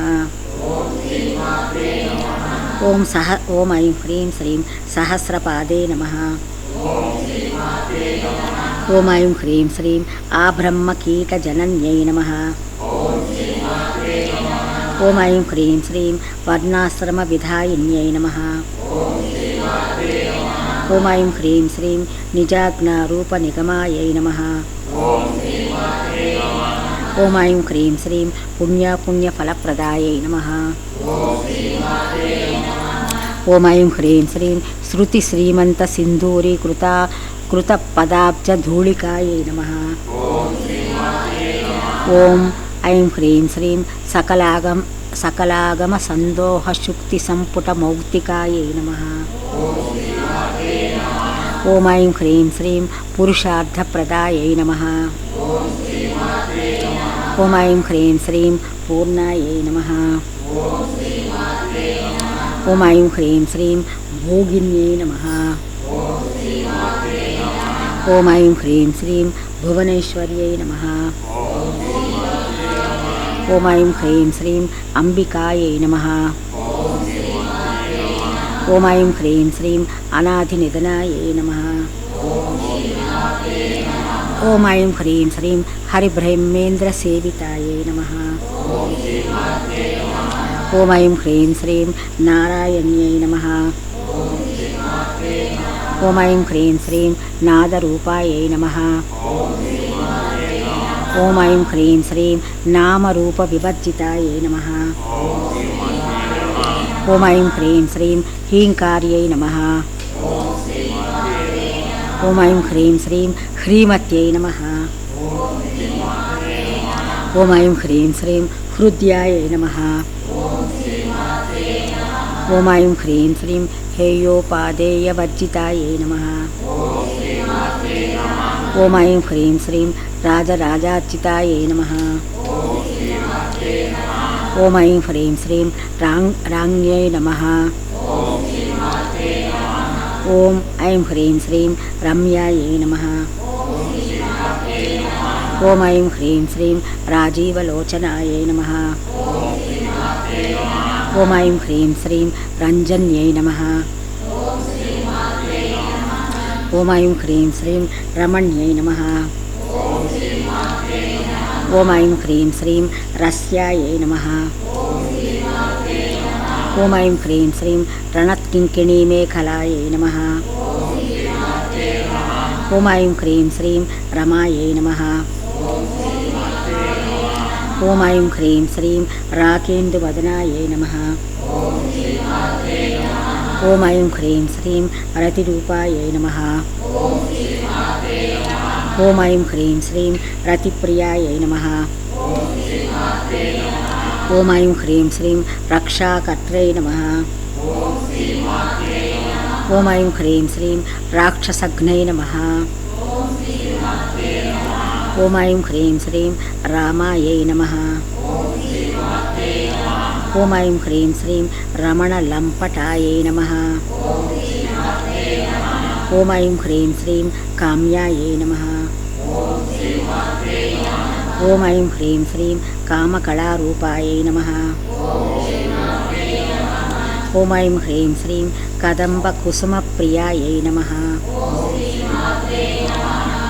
ఓం ఐం హ్రీం శ్రీం సహస్రపాదే నమః. ఓం ఐం హ్రీం శ్రీం ఆబ్రహ్మకీటజనన్యై నమః. ఓం ఐం హ్రీం శ్రీం వర్ణాశ్రమవిధాయిన్యై నమః. ఓం ఐం హ్రీం శ్రీం నిజాజ్ఞారూపనిగమాయై నమః. ఓం ఐం హ్రీం శ్రీం పుణ్యఫలప్రదాయై నమః. ఓం ఐం హ్రీం శ్రీం శృతిశ్రీమంతసింధూరీకృతపదాబ్జధూళికాయై నమః. ఓం ఐం హ్రీం శ్రీం సకలాగమసందోహశుక్తిసంపుటమౌక్తికాయై నమః. ఓం ఐం హ్రీం శ్రీం పురుషార్థప్రదాయై నమః. ఓం ఐం హ్రీం శ్రీం పూర్ణాయై నమః. ఓం ఐం హ్రీం శ్రీం భోగిన్యై నమః. ఓం ఐం హ్రీం శ్రీం భువనేశ్వర్యై నమః. ఓం ఐం హ్రీం శ్రీం అంబికాయై నమః. ఓం ఐం హ్రీం శ్రీం అనాధినిధనాయై నమః. ఓం ఐం హ్రీం శ్రీం హరిబ్రహ్మేంద్రసేవితాయై నమః. ఓం ఐం హ్రీం శ్రీం నారాయణ్యై నమః. ఓం ఐం హ్రీం శ్రీం నాదరూపాయై నమః. ఓం ఐం హ్రీం శ్రీం నామరూపవివర్జితాయై నమః. ఓం ఐం హ్రీం శ్రీం హ్రీంకార్యై నమః. ఓం ఐం హ్రీం శ్రీం హ్రీమత్యై నమః. ఓం ఐం హ్రీం శ్రీం హృద్యాయై నమః. ఓం ఐం హ్రీం శ్రీం హేయోపాదేయవర్జితాయై నమః. ఓం ఐం హ్రీం శ్రీం రాజరాజార్చితాయై నమః. ఓం ఐం హ్రీం శ్రీం రాంగ్యై నమః. ఓం ఐం హ్రీం శ్రీం రమ్యాయై నమః. ఓం ఐం హ్రీం శ్రీం రాజీవలోచనాయై నమః. ఓం ఐం హ్రీం శ్రీం రంజన్యై నమః. ఓం ఐం హ్రీం శ్రీం రమణ్యై నమః. ఓం ఐం హ్రీం శ్రీం రస్యాయై నమః. ఓం ఐం హ్రీం శ్రీం రణత్కింకిణీమేఖలాయై నమః. ఓం ఐం హ్రీం శ్రీం రమాయై నమః. ఓం ఐం హ్రీం శ్రీం రాకేందువదనాయై నమః. ఓం ఐం హ్రీం శ్రీం రతిరూపాయై నమః. ఓం ఐం హ్రీం శ్రీం రతిప్రియాయై నమః. ఓం ఐం హ్రీం శ్రీం రక్షాకర్త్రై నమః. ఓం ఐం హ్రీం శ్రీం రాక్షసఘ్నై నమః. ఓం ఐం హ్రీం శ్రీం రామాయై నమః. ఓం ఐం హ్రీం శ్రీం రమణలంపటాయై నమః. ఓం ఐం హ్రీం శ్రీం కామ్యాయై నమః. ఓం ఐం హ్రీం శ్రీం కామకళారూపాయై నమః. ఓం ఐం హ్రీం శ్రీం కదంబకుసుమప్రియాయై నమః.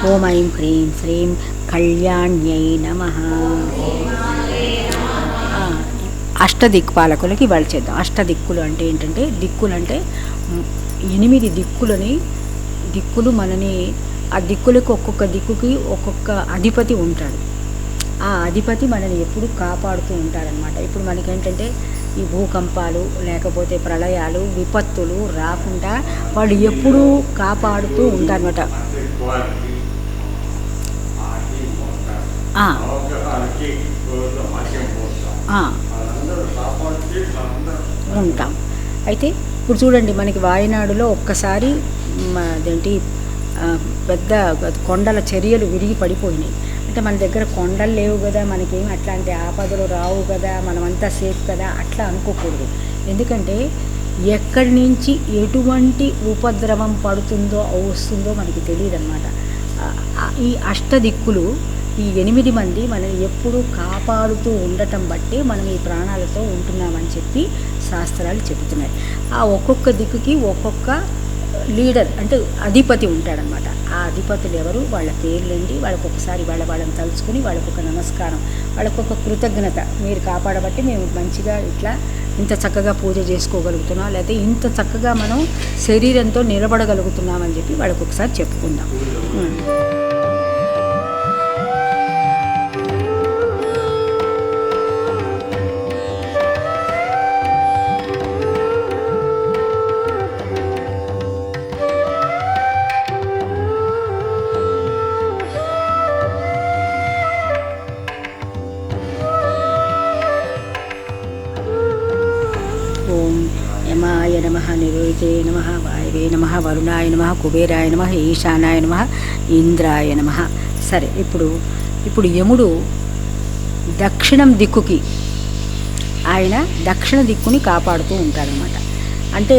ఓం ఐం హ్రీం శ్రీం కళ్యాణ్యై నమః. అష్టదిక్పాలకులకి వాళ్ళు చేద్దాం. అష్టదిక్కులు అంటే ఏంటంటే, దిక్కులు అంటే 8 దిక్కులు మనని, ఆ దిక్కులకు ఒక్కొక్క దిక్కుకి ఒక్కొక్క అధిపతి ఉంటాడు. ఆ అధిపతి మనని ఎప్పుడు కాపాడుతూ ఉంటారనమాట. ఇప్పుడు మనకేంటంటే ఈ భూకంపాలు లేకపోతే ప్రళయాలు విపత్తులు రాకుండా వాళ్ళు ఎప్పుడూ కాపాడుతూ ఉంటారనమాట. ఉంటాం. అయితే ఇప్పుడు చూడండి, మనకి వాయనాడులో ఒక్కసారి అదేంటి పెద్ద కొండల చర్యలు విరిగి పడిపోయినాయి. అంటే మన దగ్గర కొండలు లేవు కదా, మనకేమి అట్లాంటి ఆపదలు రావు కదా, మనమంతా సేఫ్ కదా, అట్లా అనుకోకూడదు. ఎందుకంటే ఎక్కడి నుంచి ఎటువంటి ఉపద్రవం పడుతుందో వస్తుందో మనకి తెలియదు అన్నమాట. ఈ అష్టదిక్కులు, ఈ 8 మంది మనల్ని ఎప్పుడూ కాపాడుతూ ఉండటం బట్టి మనం ఈ ప్రాణాలతో ఉంటున్నామని చెప్పి శాస్త్రాలు చెబుతున్నాయి. ఆ ఒక్కొక్క దిక్కుకి ఒక్కొక్క లీడర్ అంటే అధిపతి ఉంటాడనమాట. ఆ అధిపతులు ఎవరు, వాళ్ళ పేర్లండి, వాళ్ళకు ఒకసారి వాళ్ళని తలుచుకుని వాళ్ళకొక నమస్కారం, వాళ్ళకొక కృతజ్ఞత. మీరు కాపాడబట్టి మేము మంచిగా ఇట్లా ఇంత చక్కగా పూజ చేసుకోగలుగుతున్నాం, లేకపోతే ఇంత చక్కగా మనం శరీరంతో నిలబడగలుగుతున్నామని చెప్పి వాళ్ళకి ఒకసారి చెప్పుకుందాం. ఓం యమాయ నమః, నిరుతే నమః, వాయవే నమః, వరుణాయ నమః, కుబేరాయ నమః, ఈశానాయ నమః, ఇంద్రాయ నమః. సరే, ఇప్పుడు యముడు దక్షిణం దిక్కుకి, ఆయన దక్షిణ దిక్కుని కాపాడుతూ ఉంటాడనమాట. అంటే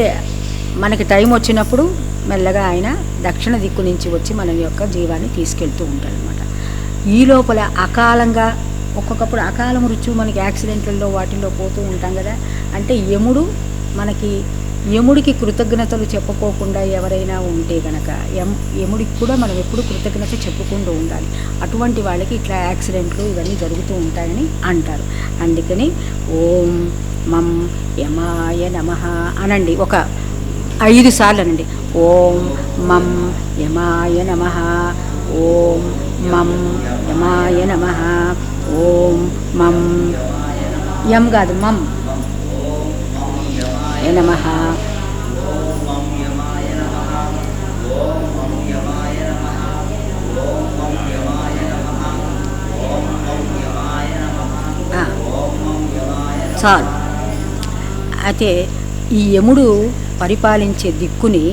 మనకి టైం వచ్చినప్పుడు మెల్లగా ఆయన దక్షిణ దిక్కు నుంచి వచ్చి మన యొక్క జీవాన్ని తీసుకెళ్తూ ఉంటాడనమాట. ఈ లోపల అకాలంగా ఒక్కొక్కప్పుడు అకాల మృత్యు మనకి యాక్సిడెంట్లలో వాటిల్లో పోతూ ఉంటాం కదా. అంటే యముడికి కృతజ్ఞతలు చెప్పుకోకుండా ఎవరైనా ఉంటే కనుక యముడికి కూడా మనం ఎప్పుడు కృతజ్ఞత చెప్పుకుంటూ ఉండాలి. అటువంటి వాళ్ళకి ఇట్లా యాక్సిడెంట్లు ఇవన్నీ జరుగుతూ ఉంటాయని అంటారు. అందుకని ఓం మం యమాయ నమః అనండి. ఒక 5 సార్లు అనండి. ఓం మం యమాయ నమః, ఓం మం యమాయ నమః, ఓం మం, యం కాదు మం నమః. చాలు. అయితే ఈ యముడు పరిపాలించే దిక్కుని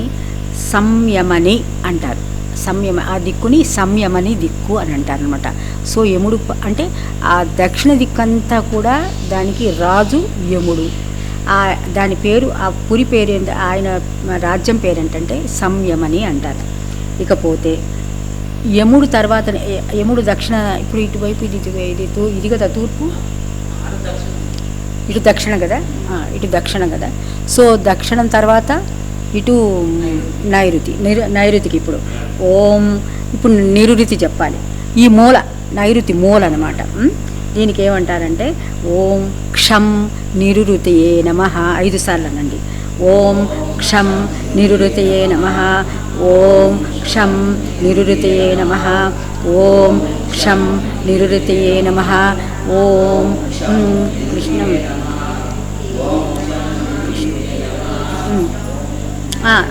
సంయమని అంటారు. ఆ దిక్కుని సంయమని దిక్కు అని అంటారనమాట. సో యముడు అంటే ఆ దక్షిణ దిక్కంతా కూడా దానికి రాజు యముడు. దాని పేరు, ఆ పురి పేరు, ఆయన రాజ్యం పేరు ఏంటంటే సంయమని అంటారు. ఇకపోతే యముడు తర్వాత యముడు దక్షిణ, ఇప్పుడు ఇటువైపు ఇది కదా తూర్పు, ఇటు దక్షిణ కదా, ఇటు దక్షిణ కదా. సో దక్షిణం తర్వాత ఇటు నైరుతికి ఇప్పుడు ఇప్పుడు నిరుతి చెప్పాలి. ఈ మూల నైరుతి మూల అనమాట. దీనికి ఏమంటారంటే ఓం క్షం నిరుతయే నమః 5 సార్లు అనండి. ఓం క్షం నిరుతయే నమః, ఓం క్షం నిరుతయే నమః, ఓం క్షం నిరుతయే నమః, ఓం కృష్ణం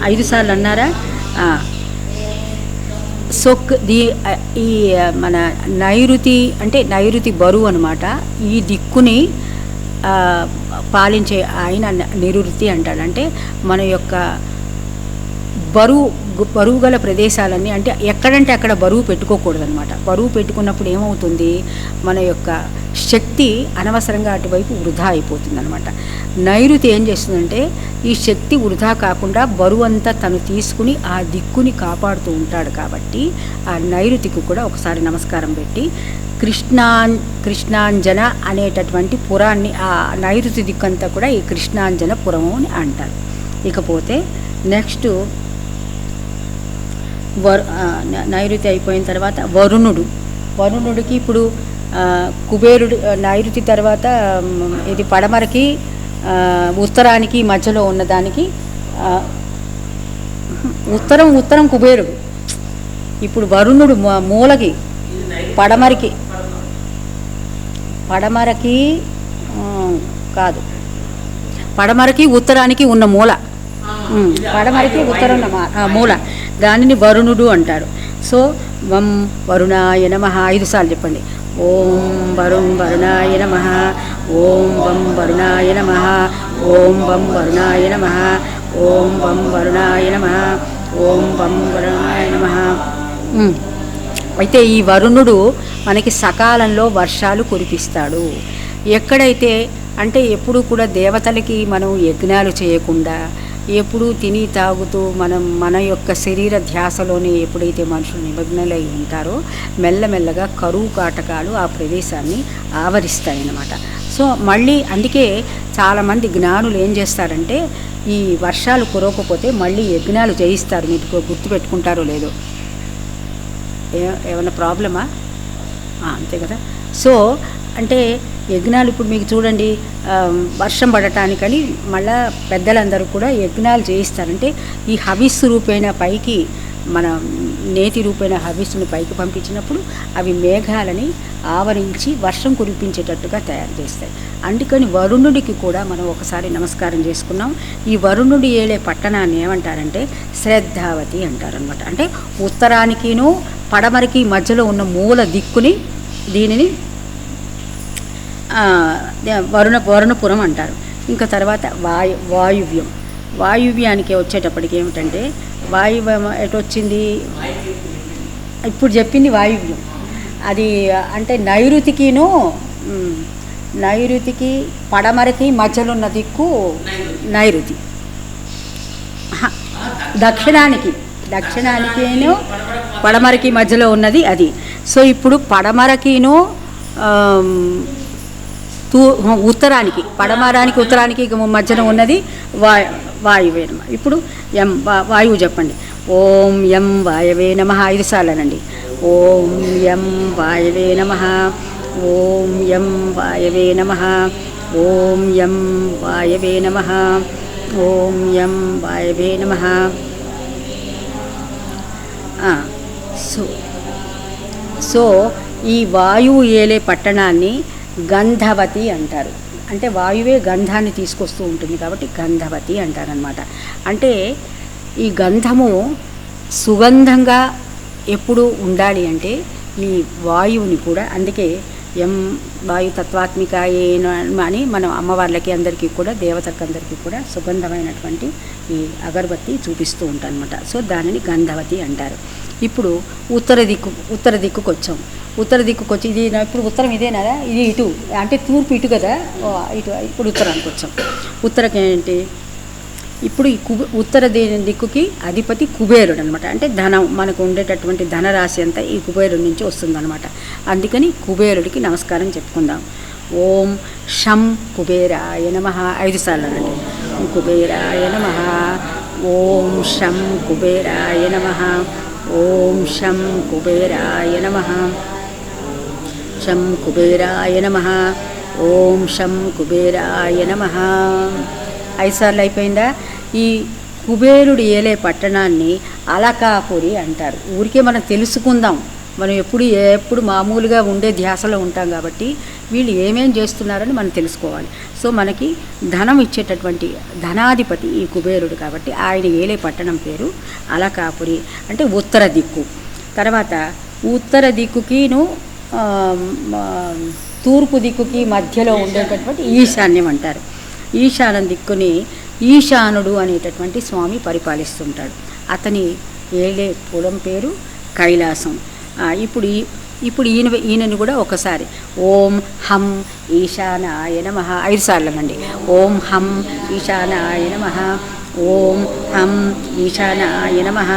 5 సార్లు అన్నారా? ఈ మన నైరుతి అంటే నైరుతి బరువు అనమాట. ఈ దిక్కుని పాలించే ఆయన నివృత్తి అంటాడు. అంటే మన యొక్క బరువు గల ప్రదేశాలన్నీ, అంటే ఎక్కడంటే అక్కడ బరువు పెట్టుకోకూడదనమాట. బరువు పెట్టుకున్నప్పుడు ఏమవుతుంది, మన యొక్క శక్తి అనవసరంగా అటువైపు వృధా అయిపోతుంది అనమాట. నైరుతి ఏం చేస్తుందంటే ఈ శక్తి వృధా కాకుండా బరువు అంతా తను తీసుకుని ఆ దిక్కుని కాపాడుతూ ఉంటాడు. కాబట్టి ఆ నైరుతికి కూడా ఒకసారి నమస్కారం పెట్టి కృష్ణాంజన అనేటటువంటి పురాన్ని, ఆ నైరుతి దిక్కంతా కూడా ఈ కృష్ణాంజన పురము అని అంటారు. ఇకపోతే నెక్స్ట్ నైరుతి అయిపోయిన తర్వాత వరుణుడికి ఇప్పుడు కుబేరుడు నైరుతి తర్వాత ఇది పడమరకి ఉత్తరానికి మధ్యలో ఉన్నదానికి ఉత్తరం కుబేరుడు. ఇప్పుడు వరుణుడు మూలకి పడమరకి కాదు, పడమరకి ఉత్తరానికి ఉన్న మూల, పడమరకి ఉత్తరం మూల, దానిని వరుణుడు అంటారు. సో వం వరుణాయ నమః 5 సార్లు చెప్పండి. ఓం వరుణాయ నమః, ఓం వం వరుణాయ నమః, ఓం వం వరుణాయ నమః, ఓం వం వరుణాయ నమః, ఓం వం వరుణాయ నమః. అయితే ఈ వరుణుడు మనకి సకాలంలో వర్షాలు కురిపిస్తాడు. ఎక్కడైతే అంటే ఎప్పుడు కూడా దేవతలకి మనం యజ్ఞాలు చేయకుండా ఎప్పుడూ తిని తాగుతూ మన యొక్క శరీర ధ్యాసలోనే ఎప్పుడైతే మనుషులు నిమగ్నలై ఉంటారో మెల్లమెల్లగా కరువు కాటకాలు ఆ ప్రదేశాన్ని ఆవరిస్తాయన్నమాట. సో మళ్ళీ అందుకే చాలామంది జ్ఞానులు ఏం చేస్తారంటే ఈ వర్షాలు కురవకపోతే మళ్ళీ యజ్ఞాలు చేయిస్తారు. మీకు గుర్తుపెట్టుకుంటారో లేదో, ఏమన్నా ప్రాబ్లమా? అంతే కదా. సో అంటే యజ్ఞాలు ఇప్పుడు మీకు చూడండి, వర్షం పడటానికని మళ్ళా పెద్దలందరూ కూడా యజ్ఞాలు చేయిస్తారంటే ఈ హవిస్సు రూపేణ పైకి, మన నేతి రూపేణ హవిస్సుని పైకి పంపించినప్పుడు అవి మేఘాలని ఆవరించి వర్షం కురిపించేటట్టుగా తయారు చేస్తాయి. అందుకని వరుణుడికి కూడా మనం ఒకసారి నమస్కారం చేసుకున్నాం. ఈ వరుణుడి ఏలే పట్టణాన్ని ఏమంటారంటే శ్రద్ధావతి అంటారనమాట. అంటే ఉత్తరానికిను పడమరకి మధ్యలో ఉన్న మూల దిక్కుని దీనిని వరుణపురం అంటారు. ఇంకా తర్వాత వాయువ్యానికి వచ్చేటప్పటికి ఏమిటంటే వాయువ్యం ఎటు వచ్చింది, ఇప్పుడు చెప్పింది వాయువ్యం. అది అంటే నైరుతికి పడమరకి మధ్యలో ఉన్న దిక్కు నైరుతి. దక్షిణానికిను పడమరకి మధ్యలో ఉన్నది అది. సో ఇప్పుడు పడమరకిను ఉత్తరానికి, పడమరానికి ఉత్తరానికి మధ్యన ఉన్నది వాయువే నమ. ఇప్పుడు వాయువు చెప్పండి. ఓం యం వాయవే నమః 5 సార్లు అనండి. ఓం యం వాయవే నమః, ఓం యం వాయవే నమః, ఓం యం వాయవే నమః, ఓం యం వాయవే నమః. సో ఈ వాయువు ఏలే పట్టణాన్ని గంధవతి అంటారు. అంటే వాయువే గంధాన్ని తీసుకొస్తూ ఉంటుంది కాబట్టి గంధవతి అంటారనమాట. అంటే ఈ గంధము సుగంధంగా ఎప్పుడు ఉండాలి అంటే ఈ వాయువుని కూడా, అందుకే వాయు తత్వాత్మికాయే అని మనం అమ్మవార్లకి అందరికీ కూడా దేవతలకు అందరికీ కూడా సుగంధమైనటువంటి ఈ అగరబత్తి చూపిస్తూ ఉంటాం అనమాట. సో దానిని గంధవతి అంటారు. ఇప్పుడు ఉత్తర దిక్కుకు వచ్చాం. ఉత్తర దిక్కుకు వచ్చి ఇది ఇప్పుడు ఉత్తరం ఇదేనా, ఇది ఇటు అంటే తూర్పు ఇటు కదా, ఇటు. ఇప్పుడు ఉత్తరానికి వచ్చాం. ఉత్తరకి ఏంటి, ఇప్పుడు ఈ ఉత్తర దిక్కుకి అధిపతి కుబేరుడు అనమాట. అంటే ధనం, మనకు ఉండేటటువంటి ధనరాశి అంతా ఈ కుబేరుడి నుంచి వస్తుందన్నమాట. అందుకని కుబేరుడికి నమస్కారం చెప్పుకుందాం. ఓం షం కుబేరాయ నమః 5 సార్లు అనండి. కుబేరాయ నమః, ఓం షం కుబేరాయ నమః, ఓం షం కుబేరాయ నమః, షం కుబేరాయ నమః, ఓం షం కుబేరాయ నమః. 5 సార్లు అయిపోయిందా? ఈ కుబేరుడు ఏలే పట్టణాన్ని అలకాపురి అంటారు. ఊరికే మనం తెలుసుకుందాం, మనం ఎప్పుడు మామూలుగా ఉండే ధ్యాసలో ఉంటాం కాబట్టి వీళ్ళు ఏమేం చేస్తున్నారని మనం తెలుసుకోవాలి. సో మనకి ధనం ఇచ్చేటటువంటి ధనాధిపతి ఈ కుబేరుడు కాబట్టి ఆయన ఏలే పట్టణం పేరు అలకాపురి. అంటే ఉత్తర దిక్కు. తర్వాత ఉత్తర దిక్కుకిను తూర్పు దిక్కుకి మధ్యలో ఉండేటటువంటి ఈశాన్యం అంటారు. ఈశాన్య దిక్కుని ఈశానుడు అనేటటువంటి స్వామి పరిపాలిస్తుంటాడు. అతని ఏలే పురం పేరు కైలాసం. ఇప్పుడు ఈయనని కూడా ఒకసారి ఓం హం ఈశానాయ నమః 5 సార్లు అనండి. ఓం హం ఈశానాయ నమః, ఓం హం ఈశానాయ నమః,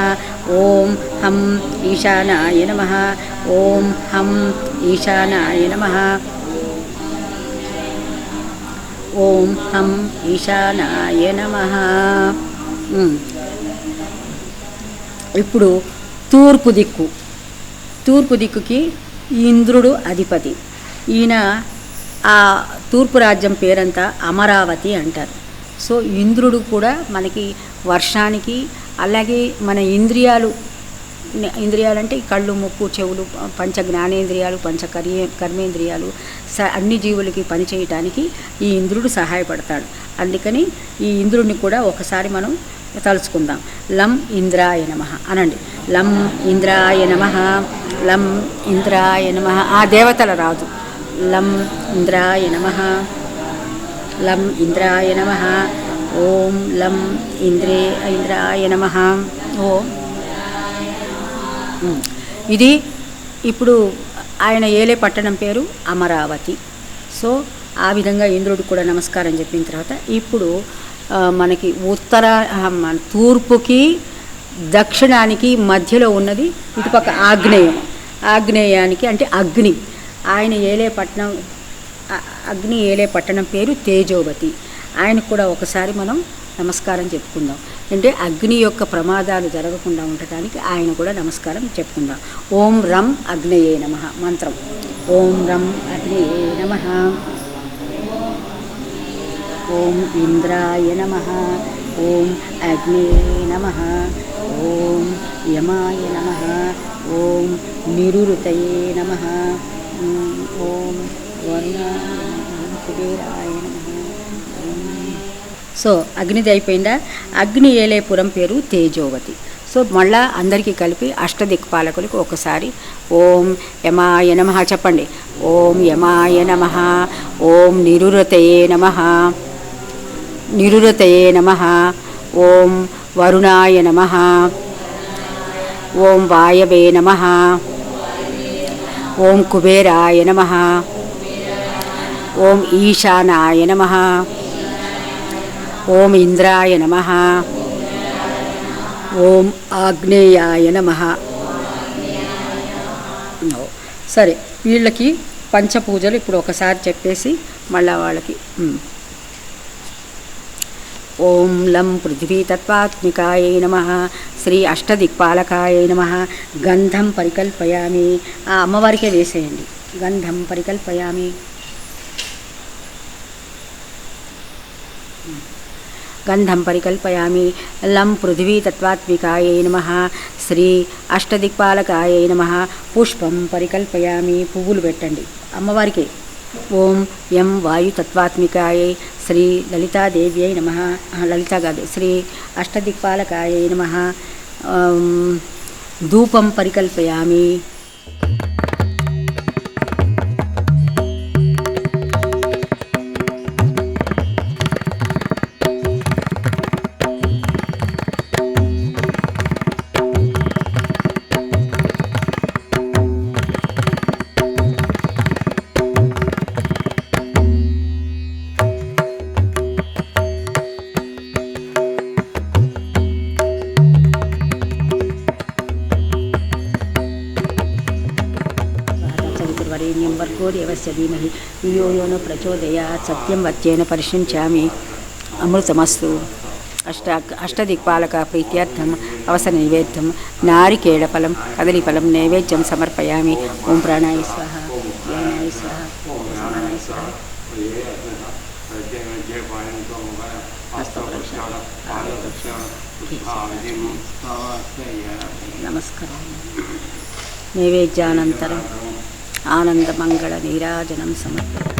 ఓం హం ఈశానాయ నమః, ఓం హం ఈశానాయ నమః, ఓం హం ఈశానాయ నమః. ఇప్పుడు తూర్పు దిక్కుకి ఇంద్రుడు అధిపతి. ఈయన ఆ తూర్పు రాజ్యం పేరంతా అమరావతి అంటారు. సో ఇంద్రుడు కూడా మనకి వర్షానికి, అలాగే మన ఇంద్రియాలు అంటే కళ్ళు, ముక్కు, చెవులు, పంచ జ్ఞానేంద్రియాలు, పంచ కర్మేంద్రియాలు అన్ని జీవులకి పనిచేయటానికి ఈ ఇంద్రుడు సహాయపడతాడు. అందుకని ఈ ఇంద్రుడిని కూడా ఒకసారి మనం తలుచుకుందాం. లం ఇంద్రాయ నమః అనండి. లం ఇంద్రాయ నమః, లం ఇంద్రాయ నమః. ఆ దేవతల రాజు. లం ఇంద్రాయ నమః, లం ఇంద్రాయ నమః, ఓం లం ఇంద్రాయ నమః. ఓం ఇది ఇప్పుడు ఆయన ఏలే పట్టణం పేరు అమరావతి. సో ఆ విధంగా ఇంద్రుడు కూడా నమస్కారం చెప్పిన తర్వాత ఇప్పుడు మనకి తూర్పుకి దక్షిణానికి మధ్యలో ఉన్నది ఇటుపక్క ఆగ్నేయానికి అంటే అగ్ని. ఆయన అగ్ని ఏలే పట్టణం పేరు తేజోవతి. ఆయనకు కూడా ఒకసారి మనం నమస్కారం చెప్పుకుందాం. అంటే అగ్ని యొక్క ప్రమాదాలు జరగకుండా ఉండటానికి ఆయన కూడా నమస్కారం చెప్పుకుందాం. ఓం రం అగ్నయే నమః మంత్రం. ఓం రం అగ్నయే నమః, ఓం ఇంద్రాయ నమః, ఓం అగ్నయే నమః, ఓం యమాయ నమః, ఓం నిరురుతయే నమః, ఓం వరుణాయ నమః, కుబేరాయ నమః. సో అగ్నిది అయిపోయిందా? అగ్ని ఏలేపురం పేరు తేజోవతి. సో మళ్ళా అందరికీ కలిపి అష్టదిక్పాలకులకు ఒకసారి ఓం యమాయ నమః చెప్పండి. ఓం యమాయ నమః, ఓం నిరురతయే నమః, నిరురతయే నమః, ఓం వరుణాయ నమః, ఓం వాయవే నమః, ఓం కుబేరాయ నమః, ఓం ఈశానాయ నమః, ఓం ఇంద్రాయ నమః, ఓం ఆగ్నేయాయ నమః. సరే, వీళ్ళకి పంచపూజలు ఇప్పుడు ఒకసారి చెప్పేసి మళ్ళా వాళ్ళకి ఓం లం పృథివీతత్వాత్మికాయై నమః, శ్రీ అష్టదిక్పాలకాయై నమః. గంధం పరికల్పయామి. ఆ అమ్మవారికే వేసేయండి. గంధం పరికల్పయామి. గంధం పరికల్పయామి. లం పృథివీతత్వాత్మికాయై నమః, శ్రీ అష్టదిక్పాలకాయై నమః. పుష్పం పరికల్పయామి. పువ్వులు పెట్టండి అమ్మవారికి. ఓం యం వాయుతత్వాత్మికాయై శ్రీ లలితాదేవ్యై నమః. లలిత కాదు, శ్రీ అష్టదిక్పాలకాయై నమః. ధూపం పరికల్పయామి. వరేణ్యం భర్గో దేవస్య ధీమహి ధియో యో నః ప్రచోదయాత్. సత్యం వచ్యేన పరిశించామి. అమృతమస్తు. అష్టదిక్పాలక ప్రీత్యర్థం అవసర నైవేద్యం నారికేళఫలం కదలీఫలం నైవేద్యం సమర్పయామి. ఓం ప్రాణాయ స్వాహ, జ్ఞానాయ స్వాహ, సమానాయ స్వాహ. నమస్కారం. నైవేద్యానంతరం ఆనందమంగళ నీరాజనం సమర్పయామి.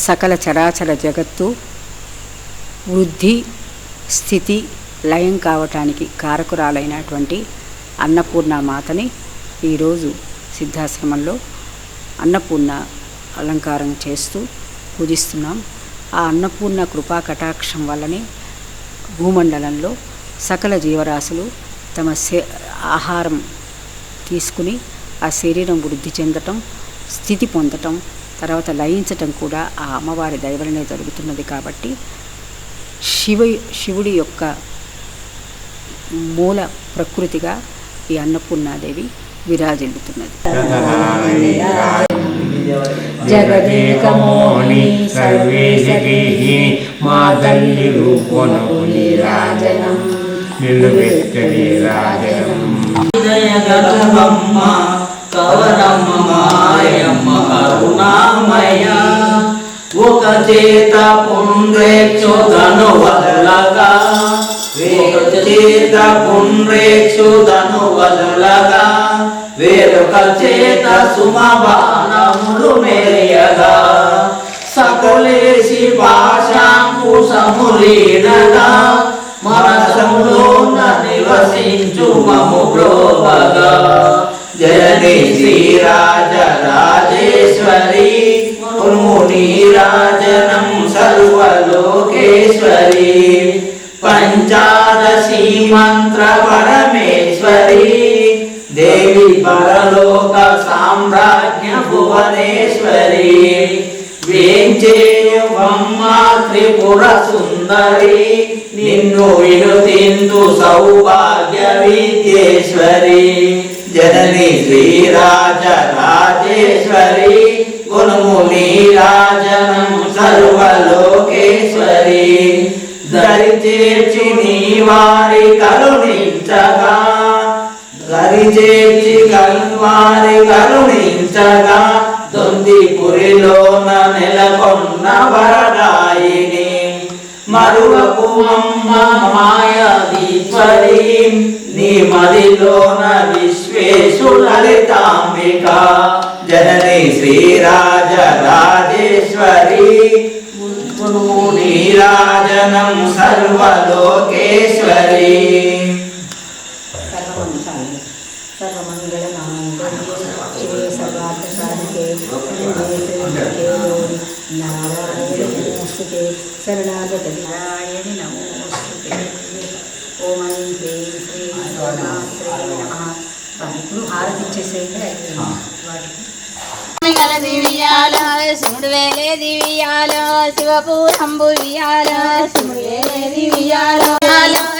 సకల చరాచర జగత్తు వృద్ధి స్థితి లయం కావటానికి కారకురాలైనటువంటి అన్నపూర్ణమాతని ఈరోజు సిద్ధాశ్రమంలో అన్నపూర్ణ అలంకారం చేస్తూ పూజిస్తున్నాం. ఆ అన్నపూర్ణ కృపా కటాక్షం వల్లనే భూమండలంలో సకల జీవరాశులు తమ ఆహారం తీసుకుని ఆ శరీరం వృద్ధి చెందటం, స్థితి పొందటం, తర్వాత లయించటం కూడా ఆ అమ్మవారి దయవలనే జరుగుతున్నది. కాబట్టి శివుడి యొక్క మూల ప్రకృతిగా ఈ అన్నపూర్ణాదేవి విరాజిల్లుతున్నది. జగదేకమోహిని సర్వేశగేహిని మా తల్లి రూపొనకు నీరాజనం నిలువెత్తని రాజనం. జయగరవమ్మ కవరమ్మ మాయమ్మ కరుణామయ ఒక చేత పుండ్రేక్షుధను వదలగా వేరొక చేత పుండ్రేక్షుధను వదలగా వేరొక చేత సుమబాణములు మేయగా సకులేసి భాషాంకుశములీనగా మనసములోన నివసించు మము బ్రోవగా జనని శ్రీరాజ రాజేశ్వరి మునీరాజనం సర్వలోకేశ్వరి పంచాదశి మంత్ర పరమేశ్వరి దేవి పరలోక సామ్రాజ్ఞ భువనేశ్వరి వేంచేయువమ్మ త్రిపుర సుందరి నిన్ను వినుతిందు సౌభాగ్య విద్యేశ్వరి జనని శ్రీరాజ రాజేశ్వరి గుణమునీరాజనం సర్వలోకేశ్వరి దరి చేర్చి నీ వారి కరుణించగా దరిచేర్చి కల్వారి కరుణించగా దొందిపురిలోన నెలకొన్న వరదాయిని మరువకు అమ్మ మాయాదీశ్వరి నీ మదిలోన విశ్వేశు లలితాంబిక జనని శ్రీరాజ రాజేశ్వరి నీరాజనం సర్వలోకేశ్వరి. శరణాగతి నారాయణి నమోస్తుతే. ఓం ఐం హ్రీం శ్రీం శ్రీమాత్రే నమః. ఇప్పుడు హారతి ఇచ్చేసేయండి. వాటికి దివ్యాలో శివుడు వేలే దివ్యాలో శివపూరంబు వియాలో శివుడు వేలే దివ్యాలో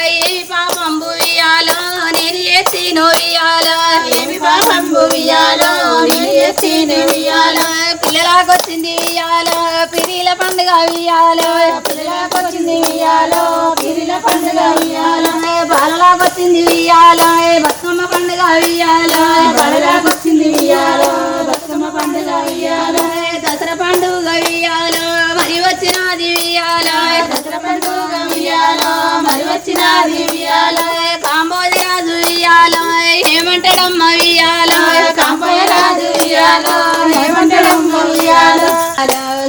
ఏమి పాపంబు వియాలో నేను ఎత్తిను వియాలో ఏమి పాపంబు వియాలో నేను ఎత్తిను వియాలో పిల్లలాకొచ్చింది వియాలో పిరిల పండుగ వియాలో పిల్లలాకొచ్చింది వియాలో పిరిల పండుగ వియాలో బాలలాకొచ్చింది వియాలో బతుకమ్మ పండుగ వియాలో బాలలాకొచ్చింది వియాలో బతుకమ్మ పండుగ వియాలో దసరా పండుగ వియాలో మరి వచ్చినది వియాలో దసరా పండుగ వియాలో మరి వచ్చినది వియాలో కాంబోజి రాజు వియాలో ఏమంటాడమ్మ వియాలో కాంబోజి రాజు వియాలో ఏమంటాడమ్మ వియాలో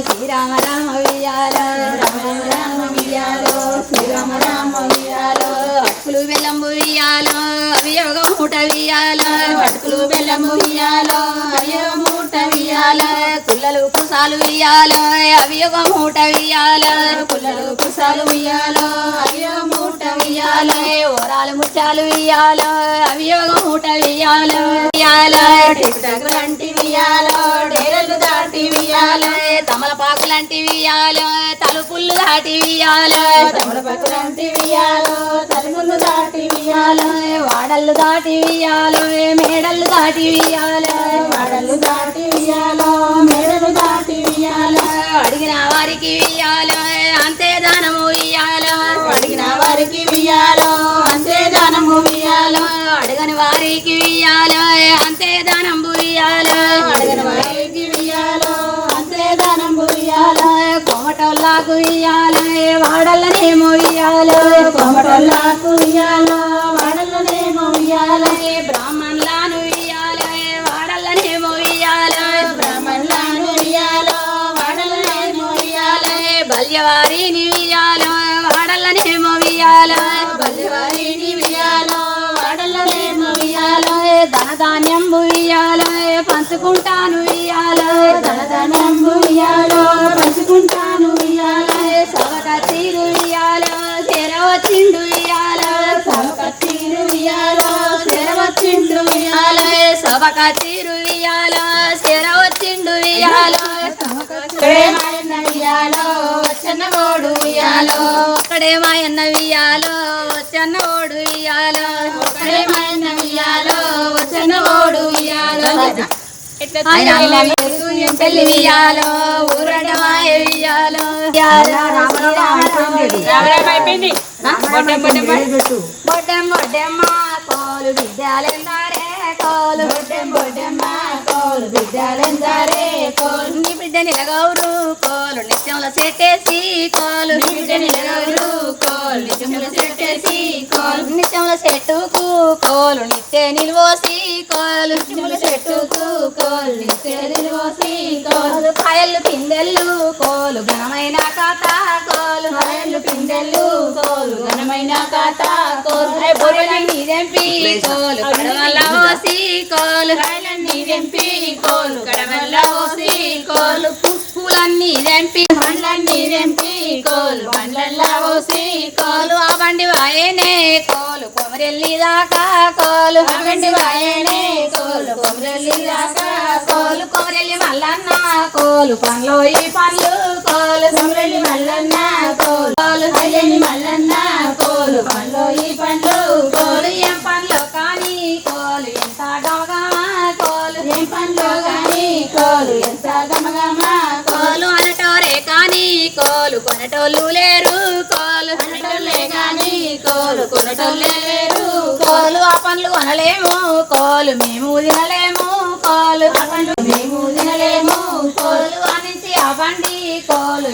శ్రీరామ రామ వియాలో రామ రామ వియాలో శ్రీరామ రామ వియాలో అటుకులు బెల్లంబు వియాలో అవియోగ మూట వియాలో అటుకులు బెల్లంబు వియాలో అవియోగ మూట వియాలో కుల్లలు కుసాలు వియాలో అవియోగ మూట వియాలో కుల్లలు కుసాలు వియాలో అవియోగ మూట వియాలో ఓరాలు ముత్యాలు వియాలో అవియోగ మూట వియాలో వియాలో టిక్టాకులంటి వియాలో డేరలు దాటి వియాలో తమలపాకులంటి వియాలో తలుపుళ్ళు దాటి వియాలో తమలపాకులంటి వియాలో తలుపుళ్ళు దాటి వియాలో వాడళ్ళు దాటి వియాలో మేడళ్ళు దాటి వియాలో వాడళ్ళు దాటి వియాలో మేడలు దాటి వియాలో అడిగిన వారికి వియాలో అంతే దానము వియాలో అడిగిన వారికి వియాలో అంతే దానము వియాలో అడగని వారికి వియాలో అంతే దానము వియాలో అడగని వారికి వియాలో అంతే దానము వియాలో కోమటోళ్ళకు వియాలో వాడల్లనేమో వియాలో కోమటోళ్ళకు వియాలో వాడల్లనేమో వియాలో బ్రాహ్మణులను వియాలో వాడల్లనేమో వియాలో బ్రాహ్మణులను వియాలో వాడల్లనేమో బల్యవారిని వియాలో వాడల్లనేమో వియాలో బల్యవారిని వియాలో వాడల్లనేమో వియాలో ధనధాన్యంబు వియాలో పంచుకుంటాను వియాలో ధనధాన్యంబు వియాలో పంచుకుంటాను వియాలో సవకచ్చీరు వియాలో చేరవచ్చిండు వియాలో సవకచ్చీరు వియాలో చేరవచ్చిండు వియాలో సవకచ్చీరు వియాలో చేరవచ్చిండు వియాలో మాయన్న వియాలో వచ్చన్న ఓడు వియాలో ఒక్కడే మాయన్న వియాలో వచ్చన్న ఓడు వియాలో ఒక్కడే మాయన్న వియాలో వచ్చన్న ఓడు వియాలో పెళ్లి వియాలో ఊరడ మాయ వియాలో బొడ్డెమ్మ కోలు బిడ్డలెందారే కోలు బొడ్డెమ్మ కోలు బిడ్డలెందారే కోలు నీ బిడ్డ నిలగౌరు కోలు నిత్యంలో సెట్టేసి కోలు నీ బిడ్డ నిలగౌరు కోలు నిత్యంలో సెట్టేసి కోలు నిత్యంలో చెట్టుకు కోలు నిత్య నిల్వోసి కోలు నిత్యంలో చెట్టుకు కోలు నిత్య నిల్వోసి కోలు కాయలు పిందెల్లు కోలు ఘనమైన కాత కోలు కాయలు పిందెల్లు కోలు ఘనమైన కాత కోలు బొర్రెలన్నీ తెంపి కోలు కడవల్ల పోసి కోలు కాయలన్నీ తెంపి కోలు కడవల్ల పోసి కోలు పూలన్నీ తెంపి పండ్లన్నీ తెంపి కోలు పండ్లల్లా పోసి కోలు ఆ బండి వాయనే కోలు కొమరెల్లి దాకా కోలు ఆ బండి వాయనే కోలు కొమరెల్లి దాకా కోలు కొమరెల్లి మల్లన్న కోలు పండ్లు ఈ పండ్లు కోలు కొమరెల్లి మల్లన్న కోలు అయ్యని మల్లన్న కోలు పండ్లు ఈ పండ్లు కోలు ఏం పండ్లు కానీ కోలు ఎంత గమగమా కోలు ఏం పండ్లు కానీ కోలు ఎంత గమగమా కోలు అనటోరే కానీ కోలు కొనటోళ్ళు లేరు కోలు అనటోళ్ళే కానీ కోలు కొనటోళ్ళే లేరు కోలు ఆ పండ్లు కొనలేము కోలు మేము తినలేము కోలు ఆ పండ్లు మేము తినలేము కోలు అనించి ఆ బండి కోలు